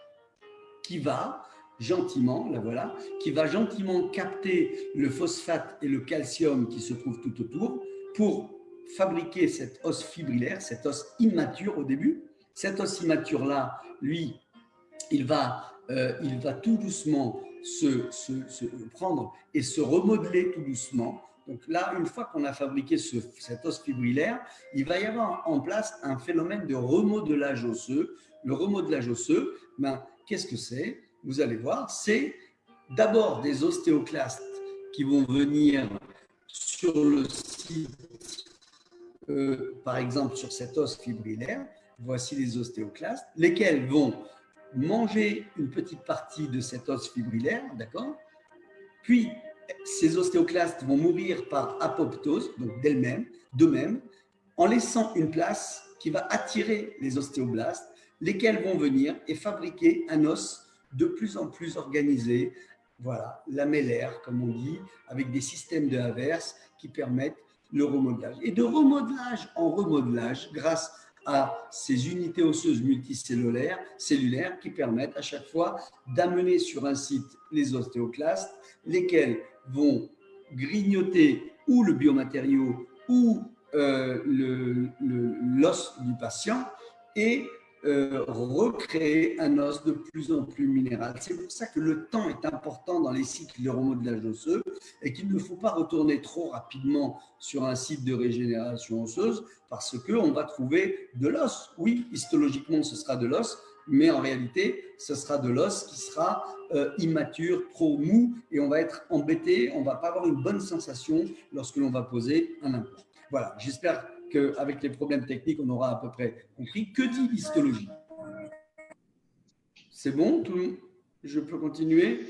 qui va gentiment, la voilà, qui va gentiment capter le phosphate et le calcium qui se trouvent tout autour pour fabriquer cet os fibrillaire, cet os immature au début. Cet os immature-là, lui, il va tout doucement se prendre et se remodeler tout doucement. Donc là, une fois qu'on a fabriqué cet os fibrillaire, il va y avoir en place un phénomène de remodelage osseux. Le remodelage osseux, qu'est-ce que c'est? Vous allez voir, c'est d'abord des ostéoclastes qui vont venir sur le site, par exemple sur cet os fibrillaire. Voici les ostéoclastes, lesquels vont manger une petite partie de cet os fibrillaire, d'accord? Puis, ces ostéoclastes vont mourir par apoptose, donc d'eux-mêmes, en laissant une place qui va attirer les ostéoblastes, lesquels vont venir et fabriquer un os de plus en plus organisé, voilà, lamellaire, comme on dit, avec des systèmes de Havertz qui permettent le remodelage. Et de remodelage en remodelage, grâce à ces unités osseuses multicellulaires qui permettent à chaque fois d'amener sur un site les ostéoclastes, lesquels vont grignoter ou le biomatériau ou l'os du patient et recréer un os de plus en plus minéral. C'est pour ça que le temps est important dans les cycles de remodelage osseux et qu'il ne faut pas retourner trop rapidement sur un site de régénération osseuse parce qu'on va trouver de l'os. Oui, histologiquement, ce sera de l'os, mais en réalité, ce sera de l'os qui sera immature, trop mou, et on va être embêté, on ne va pas avoir une bonne sensation lorsque l'on va poser un implant. Voilà, j'espère qu'avec les problèmes techniques, on aura à peu près compris. Que dit l'histologie? C'est bon? Je peux continuer?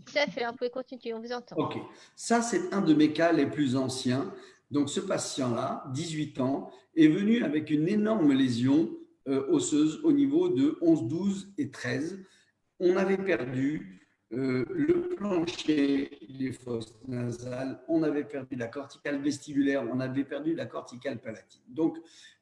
Tout à fait, on peut continuer, on vous entend. Ok, ça c'est un de mes cas les plus anciens. Donc ce patient-là, 18 ans, est venu avec une énorme lésion osseuse au niveau de 11, 12 et 13. On avait perdu le plancher des fosses nasales, on avait perdu la corticale vestibulaire, on avait perdu la corticale palatine. Donc,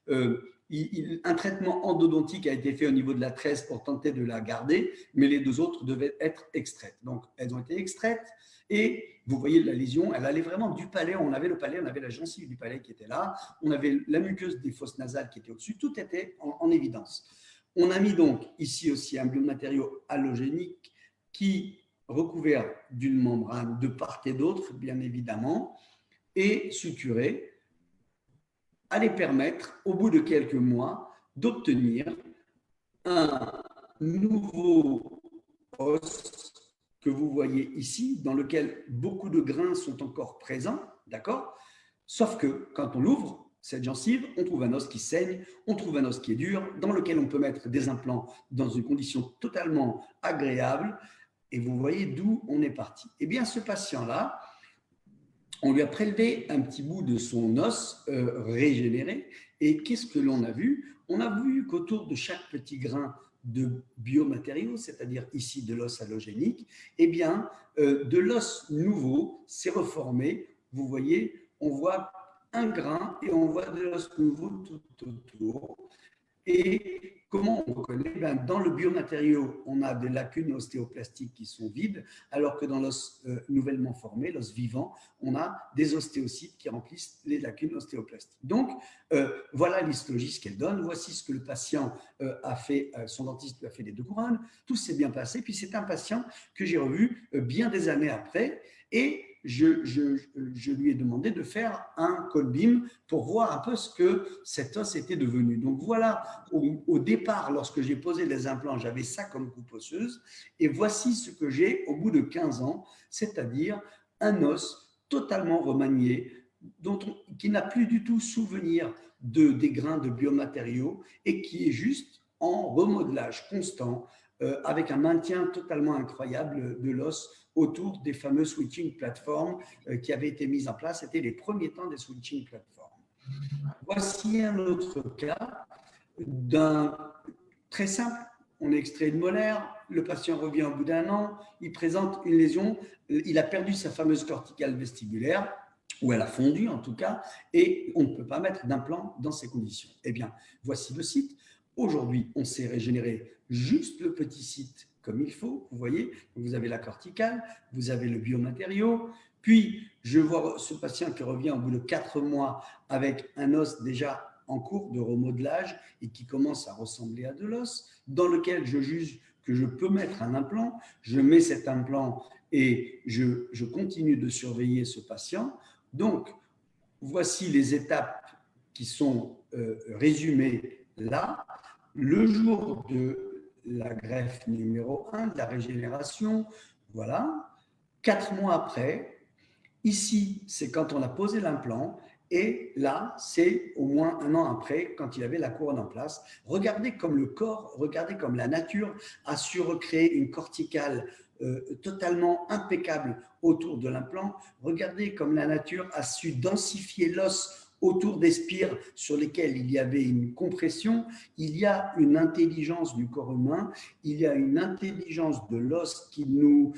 un traitement endodontique a été fait au niveau de la 13 pour tenter de la garder, mais les deux autres devaient être extraites. Donc, elles ont été extraites et vous voyez la lésion, elle allait vraiment du palais. On avait le palais, on avait la gencive du palais qui était là, on avait la muqueuse des fosses nasales qui était au-dessus, tout était en évidence. On a mis donc ici aussi un biomatériau halogénique qui recouvert d'une membrane de part et d'autre, bien évidemment, et suturé, allait permettre, au bout de quelques mois, d'obtenir un nouveau os que vous voyez ici, dans lequel beaucoup de grains sont encore présents, d'accord? Sauf que quand on l'ouvre, cette gencive, on trouve un os qui saigne, on trouve un os qui est dur, dans lequel on peut mettre des implants dans une condition totalement agréable. Et vous voyez d'où on est parti. Eh bien, ce patient-là, on lui a prélevé un petit bout de son os régénéré. Et qu'est-ce que l'on a vu? On a vu qu'autour de chaque petit grain de biomatériaux, c'est-à-dire ici de l'os halogénique, eh bien, de l'os nouveau s'est reformé. Vous voyez, on voit un grain et on voit de l'os nouveau tout autour. Et comment on reconnaît? Dans le biomatériau, on a des lacunes ostéoplastiques qui sont vides, alors que dans l'os nouvellement formé, l'os vivant, on a des ostéocytes qui remplissent les lacunes ostéoplastiques. Donc, voilà l'histologie, ce qu'elle donne. Voici ce que le patient a fait, son dentiste lui a fait les 2 couronnes. Tout s'est bien passé. Puis c'est un patient que j'ai revu bien des années après. Et je lui ai demandé de faire un col-beam pour voir un peu ce que cet os était devenu. Donc voilà, au départ, lorsque j'ai posé les implants, j'avais ça comme coupe osseuse. Et voici ce que j'ai au bout de 15 ans, c'est-à-dire un os totalement remanié, qui n'a plus du tout souvenir des grains de biomatériaux et qui est juste en remodelage constant, avec un maintien totalement incroyable de l'os autour des fameux switching platforms qui avaient été mises en place. C'était les premiers temps des switching platforms. Voici un autre cas d'un très simple. On extrait une molaire, le patient revient au bout d'un an, il présente une lésion, il a perdu sa fameuse corticale vestibulaire, ou elle a fondu en tout cas, et on ne peut pas mettre d'implant dans ces conditions. Eh bien, voici le site. Aujourd'hui, on sait régénérer juste le petit site comme il faut. Vous voyez, vous avez la corticale, vous avez le biomatériau. Puis, je vois ce patient qui revient au bout de 4 mois avec un os déjà en cours de remodelage et qui commence à ressembler à de l'os, dans lequel je juge que je peux mettre un implant. Je mets cet implant et je continue de surveiller ce patient. Donc, voici les étapes qui sont résumées là. Le jour de la greffe numéro 1, de la régénération, voilà. 4 mois après, ici, c'est quand on a posé l'implant, et là, c'est au moins 1 an après, quand il avait la couronne en place. Regardez comme le corps, regardez comme la nature a su recréer une corticale totalement impeccable autour de l'implant. Regardez comme la nature a su densifier l'os autour des spires sur lesquels il y avait une compression. Il y a une intelligence du corps humain, il y a une intelligence de l'os qui nous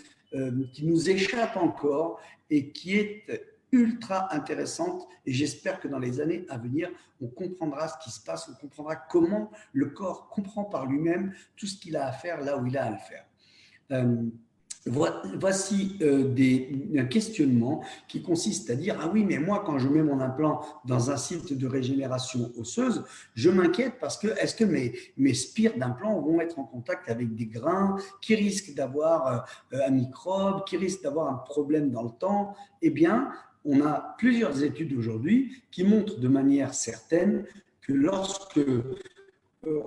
échappe encore et qui est ultra intéressante. Et j'espère que dans les années à venir, on comprendra ce qui se passe, on comprendra comment le corps comprend par lui-même tout ce qu'il a à faire là où il a à le faire. Voici un questionnement qui consiste à dire: ah oui, mais moi, quand je mets mon implant dans un site de régénération osseuse, je m'inquiète parce que est-ce que mes spires d'implant vont être en contact avec des grains qui risquent d'avoir un microbe, qui risquent d'avoir un problème dans le temps? Eh bien, on a plusieurs études aujourd'hui qui montrent de manière certaine que lorsque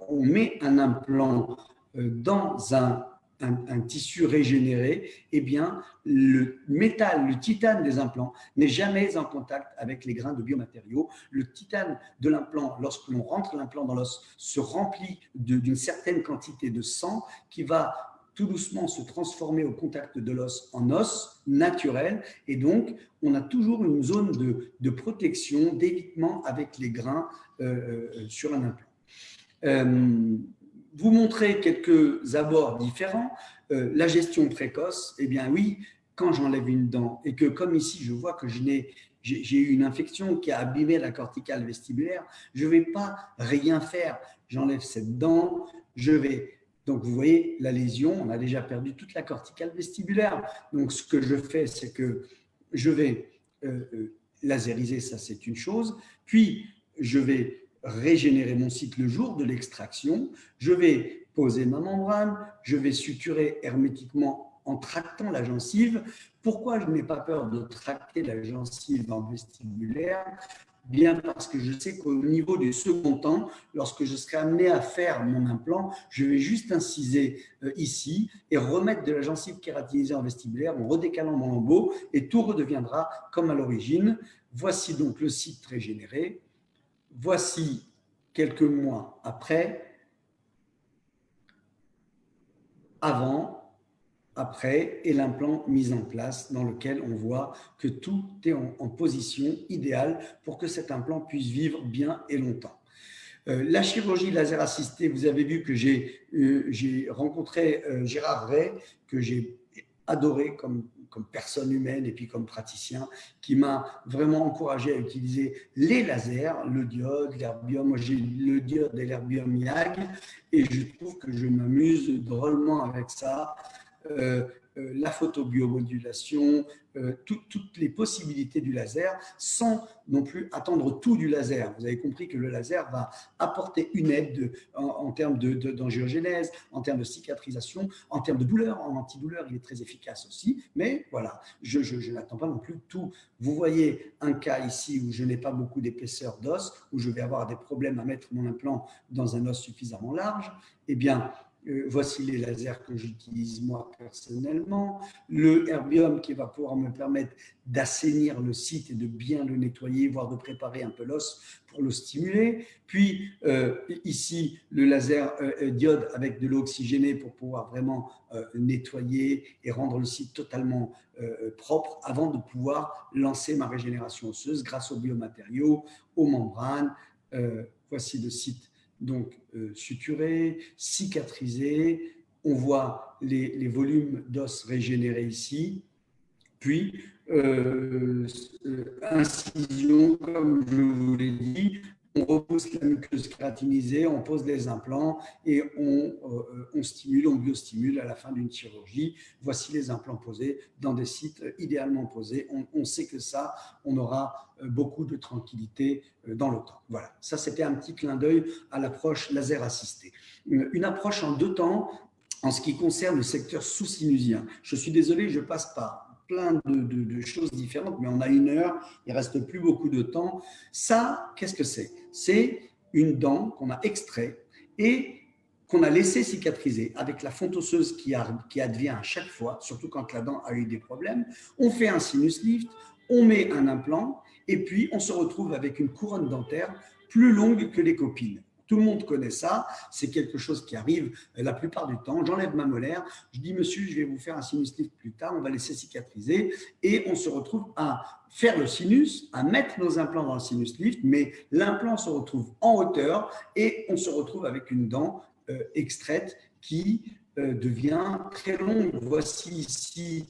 on met un implant dans un tissu régénéré, eh bien, le métal, le titane des implants n'est jamais en contact avec les grains de biomatériaux. Le titane de l'implant, lorsque l'on rentre l'implant dans l'os, se remplit d'une certaine quantité de sang qui va tout doucement se transformer au contact de l'os en os naturel. Et donc, on a toujours une zone de protection, d'évitement avec les grains sur un implant. Vous montrer quelques abords différents. La gestion précoce, eh bien oui, quand j'enlève une dent et que comme ici, je vois que j'ai eu une infection qui a abîmé la corticale vestibulaire, je ne vais pas rien faire. J'enlève cette dent, je vais... Donc, vous voyez, la lésion, on a déjà perdu toute la corticale vestibulaire. Donc, ce que je fais, c'est que je vais lasériser, ça c'est une chose, puis je vais régénérer mon site le jour de l'extraction, je vais poser ma membrane, je vais suturer hermétiquement en tractant la gencive. Pourquoi je n'ai pas peur de tracter la gencive en vestibulaire? Bien parce que je sais qu'au niveau du second temps, lorsque je serai amené à faire mon implant, je vais juste inciser ici et remettre de la gencive kératinisée en vestibulaire en redécalant mon lambeau et tout redeviendra comme à l'origine. Voici donc le site régénéré. Voici quelques mois après, avant, après, et l'implant mis en place dans lequel on voit que tout est en position idéale pour que cet implant puisse vivre bien et longtemps. La chirurgie laser assistée, vous avez vu que j'ai rencontré Gérard Ray, que j'ai adoré comme comme personne humaine et puis comme praticien, qui m'a vraiment encouragé à utiliser les lasers, le diode, l'herbium. Moi, j'ai le diode et l'herbium YAG et je trouve que je m'amuse drôlement avec ça. La photobiomodulation, toutes les possibilités du laser sans non plus attendre tout du laser. Vous avez compris que le laser va apporter une aide en termes d'angiogénèse, en termes de cicatrisation, en termes de douleur. En antidouleur, il est très efficace aussi. Mais voilà, je n'attends pas non plus tout. Vous voyez un cas ici où je n'ai pas beaucoup d'épaisseur d'os, où je vais avoir des problèmes à mettre mon implant dans un os suffisamment large. Eh bien, voici les lasers que j'utilise moi personnellement. Le herbium qui va pouvoir me permettre d'assainir le site et de bien le nettoyer, voire de préparer un peu l'os pour le stimuler. Puis ici, le laser diode avec de l'eau oxygénée pour pouvoir vraiment nettoyer et rendre le site totalement propre avant de pouvoir lancer ma régénération osseuse grâce aux biomatériaux, aux membranes. Voici le site donc suturé, cicatrisé. On voit les volumes d'os régénérés ici. Puis, incision, comme je vous l'ai dit, on repousse la muqueuse kératinisée, on pose les implants et on stimule, on biostimule à la fin d'une chirurgie. Voici les implants posés dans des sites idéalement posés. On sait que ça, on aura beaucoup de tranquillité dans le temps. Voilà, ça c'était un petit clin d'œil à l'approche laser assistée. Une approche en 2 temps en ce qui concerne le secteur sous-sinusien. Je suis désolé, je passe par plein de choses différentes, mais on a 1 heure, il ne reste plus beaucoup de temps. Ça, qu'est-ce que c'est? C'est une dent qu'on a extrait et qu'on a laissé cicatriser avec la fonte osseuse qui advient à chaque fois, surtout quand la dent a eu des problèmes. On fait un sinus lift, on met un implant et puis on se retrouve avec une couronne dentaire plus longue que les copines. Tout le monde connaît ça, c'est quelque chose qui arrive la plupart du temps. J'enlève ma molaire, je dis monsieur, je vais vous faire un sinus lift plus tard, on va laisser cicatriser et on se retrouve à faire le sinus, à mettre nos implants dans le sinus lift, mais l'implant se retrouve en hauteur et on se retrouve avec une dent extraite qui devient très longue. Voici ici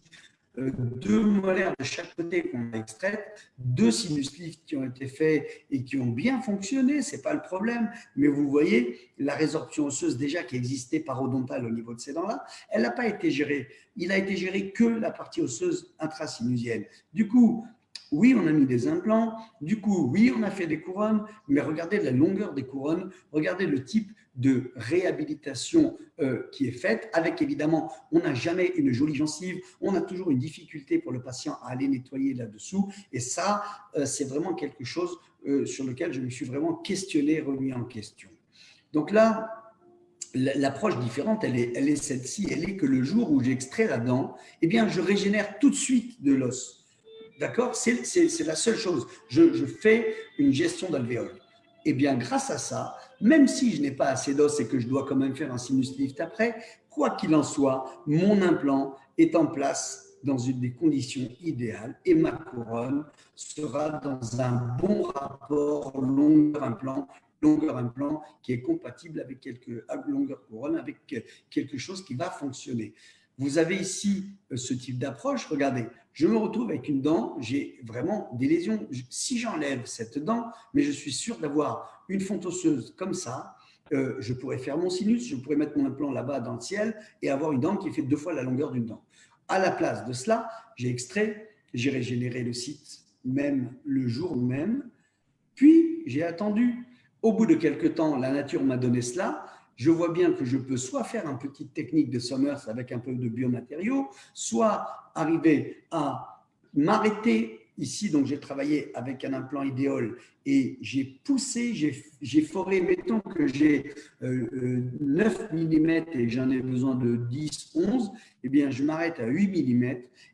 2 molaires de chaque côté qu'on a extraites, 2 sinus lifts qui ont été faits et qui ont bien fonctionné, ce n'est pas le problème, mais vous voyez, la résorption osseuse déjà qui existait parodontale au niveau de ces dents-là, elle n'a pas été gérée. Il a été géré que la partie osseuse intrasinusienne. Du coup, oui, on a mis des implants, du coup, oui, on a fait des couronnes, mais regardez la longueur des couronnes, regardez le type de réhabilitation qui est faite, avec évidemment, on n'a jamais une jolie gencive, on a toujours une difficulté pour le patient à aller nettoyer là-dessous, et ça, c'est vraiment quelque chose sur lequel je me suis vraiment questionné, remis en question. Donc là, l'approche différente, elle est celle-ci, elle est que le jour où j'extrais la dent, eh bien, je régénère tout de suite de l'os. D'accord? C'est la seule chose. Je fais une gestion d'alvéole. Eh bien, grâce à ça, même si je n'ai pas assez d'os et que je dois quand même faire un sinus lift après, quoi qu'il en soit, mon implant est en place dans des conditions idéales et ma couronne sera dans un bon rapport longueur-implant qui est compatible avec longueur couronne, avec quelque chose qui va fonctionner. Vous avez ici ce type d'approche. Regardez, je me retrouve avec une dent, j'ai vraiment des lésions. Si j'enlève cette dent, mais je suis sûr d'avoir une fonte osseuse comme ça, je pourrais faire mon sinus, je pourrais mettre mon implant là-bas dans le ciel et avoir une dent qui fait 2 fois la longueur d'une dent. À la place de cela, j'ai extrait, j'ai régénéré le site même le jour même, puis j'ai attendu. Au bout de quelques temps, la nature m'a donné cela. Je vois bien que je peux soit faire une petite technique de Summers avec un peu de biomatériaux, soit arriver à m'arrêter ici. Donc, j'ai travaillé avec un implant idéal et j'ai poussé, j'ai foré, mettons que j'ai 9 mm et j'en ai besoin de 10, 11, eh bien, je m'arrête à 8 mm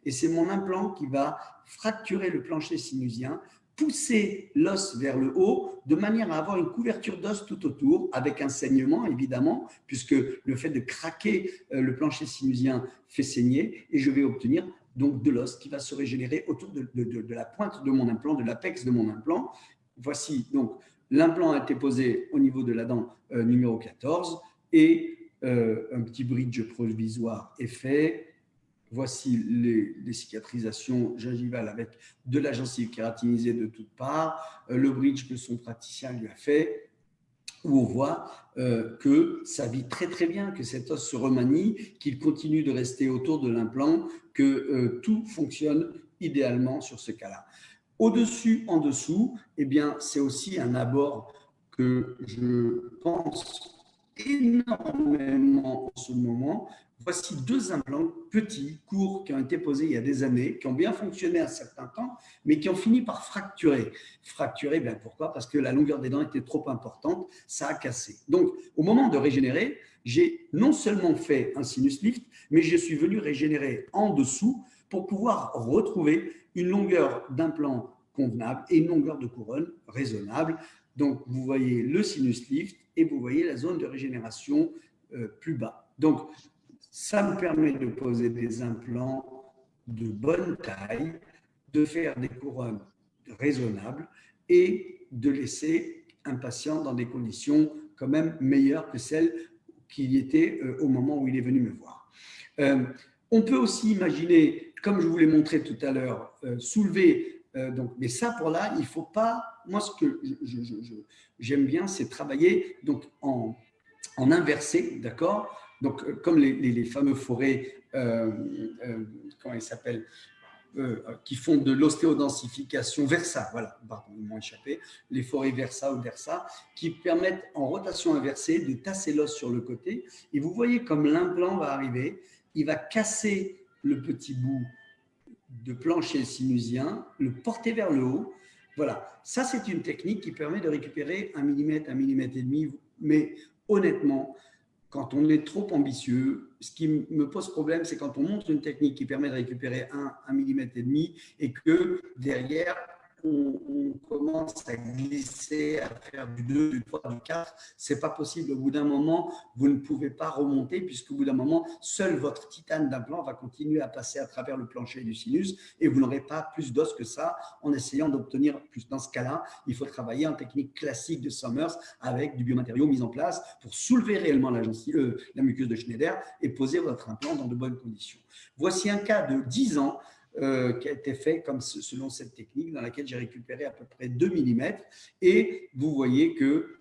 et c'est mon implant qui va fracturer le plancher sinusien, pousser l'os vers le haut de manière à avoir une couverture d'os tout autour avec un saignement évidemment puisque le fait de craquer le plancher sinusien fait saigner et je vais obtenir donc de l'os qui va se régénérer autour de la pointe de mon implant, de l'apex de mon implant. Voici donc l'implant a été posé au niveau de la dent numéro 14 et un petit bridge provisoire est fait. voici les cicatrisations gingivales avec de la gencive kératinisée de toutes parts, le bridge que son praticien lui a fait, où on voit que ça vit très très bien, que cet os se remanie, qu'il continue de rester autour de l'implant, que tout fonctionne idéalement sur ce cas-là. Au-dessus, en dessous, eh bien, c'est aussi un abord que je pense énormément en ce moment. Voici deux implants petits, courts, qui ont été posés il y a des années, qui ont bien fonctionné un certain temps, mais qui ont fini par fracturer. Fracturer, bien pourquoi? Parce que la longueur des dents était trop importante, ça a cassé. Donc, au moment de régénérer, j'ai non seulement fait un sinus lift, mais je suis venu régénérer en dessous pour pouvoir retrouver une longueur d'implant convenable et une longueur de couronne raisonnable. Donc, vous voyez le sinus lift et vous voyez la zone de régénération plus bas. Donc, ça me permet de poser des implants de bonne taille, de faire des couronnes raisonnables et de laisser un patient dans des conditions quand même meilleures que celles qui étaient au moment où il est venu me voir. On peut aussi imaginer, comme je vous l'ai montré tout à l'heure, soulever, donc, mais ça pour là, il ne faut pas, moi ce que j'aime bien, c'est travailler donc, en inversé, d'accord? Donc, comme les fameux forêts, comment ils s'appellent, qui font de l'ostéodensification Versa, voilà, pardon, ils m'ont échappé, les forêts Versa ou Versa, qui permettent en rotation inversée de tasser l'os sur le côté. Et vous voyez comme l'implant va arriver, il va casser le petit bout de plancher sinusien, le porter vers le haut. Voilà, ça c'est une technique qui permet de récupérer 1 mm, 1 mm et demi, mais honnêtement, quand on est trop ambitieux, ce qui me pose problème, c'est quand on montre une technique qui permet de récupérer 1 mm et demi et que derrière, on commence à glisser, à faire du 2, du 3, du 4. Ce n'est pas possible. Au bout d'un moment, vous ne pouvez pas remonter puisqu'au bout d'un moment, seul votre titane d'implant va continuer à passer à travers le plancher du sinus et vous n'aurez pas plus d'os que ça en essayant d'obtenir plus. Dans ce cas-là, il faut travailler en technique classique de Somers avec du biomatériau mis en place pour soulever réellement la muqueuse de Schneider et poser votre implant dans de bonnes conditions. Voici un cas de 10 ans qui a été fait comme selon cette technique dans laquelle j'ai récupéré à peu près 2 mm et vous voyez que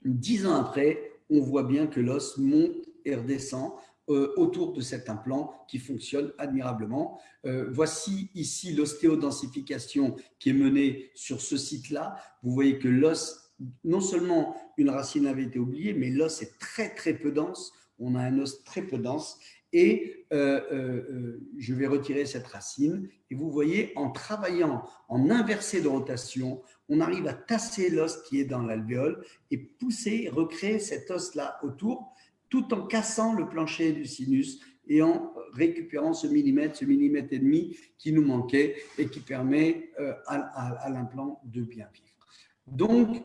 10 ans après, on voit bien que l'os monte et redescend autour de cet implant qui fonctionne admirablement. Voici ici l'ostéodensification qui est menée sur ce site-là. Vous voyez que l'os, non seulement une racine avait été oubliée, mais l'os est très très peu dense. On a un os très peu dense et je vais retirer cette racine et vous voyez en travaillant en inversé de rotation, on arrive à tasser l'os qui est dans l'alvéole et pousser, recréer cet os-là autour tout en cassant le plancher du sinus et en récupérant ce millimètre et demi qui nous manquait et qui permet à l'implant de bien vivre. Donc,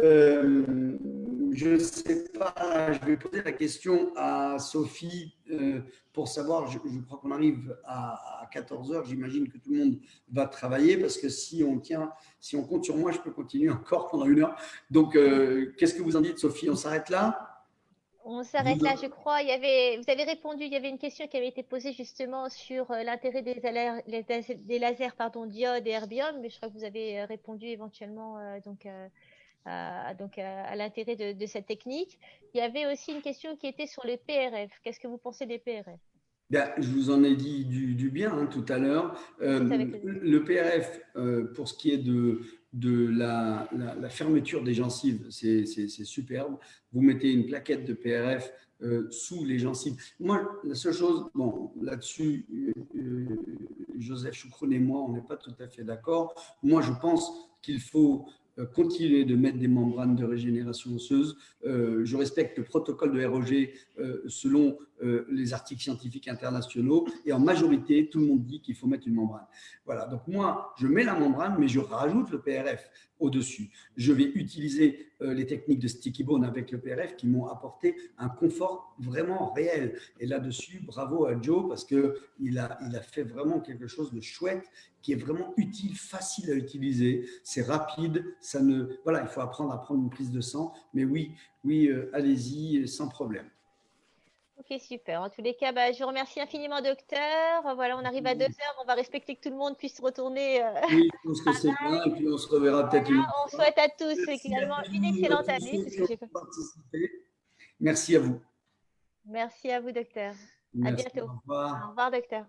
je ne sais pas, je vais poser la question à Sophie pour savoir, je crois qu'on arrive à 14 heures, j'imagine que tout le monde va travailler parce que si on compte sur moi, je peux continuer encore pendant 1 heure. Donc, qu'est-ce que vous en dites, Sophie? On s'arrête là? On s'arrête là, je crois. Vous avez répondu, il y avait une question qui avait été posée justement sur l'intérêt des lasers pardon, diode et erbium, mais je crois que vous avez répondu éventuellement à l'intérêt de cette technique. Il y avait aussi une question qui était sur les PRF. Qu'est-ce que vous pensez des PRF? Bien, je vous en ai dit du bien tout à l'heure. Le PRF, pour ce qui est de la fermeture des gencives, c'est superbe. Vous mettez une plaquette de PRF sous les gencives. Moi, la seule chose, bon, là-dessus, Joseph Choucroune et moi, on n'est pas tout à fait d'accord. Moi, je pense qu'il faut continuer de mettre des membranes de régénération osseuse. Je respecte le protocole de ROG selon les articles scientifiques internationaux et en majorité, tout le monde dit qu'il faut mettre une membrane. Voilà, donc moi, je mets la membrane, mais je rajoute le PRF au-dessus. Je vais utiliser les techniques de sticky bone avec le PRF qui m'ont apporté un confort vraiment réel. Et là-dessus, bravo à Joe parce qu'il a fait vraiment quelque chose de chouette qui est vraiment utile, facile à utiliser, c'est rapide, voilà, il faut apprendre à prendre une prise de sang, mais oui, allez-y, sans problème. Ok, super. En tous les cas, bah, je vous remercie infiniment, docteur. Voilà, on arrive à 2 heures. On va respecter que tout le monde puisse retourner. Oui, je pense que c'est bien. Et puis, on se reverra peut-être une autre On fois. souhaite à tous Merci à également une tous, excellente tous année. ceux Parce qui que ont participé. Merci à vous. Merci à vous, docteur. À Merci. bientôt. Au Au revoir. revoir, docteur.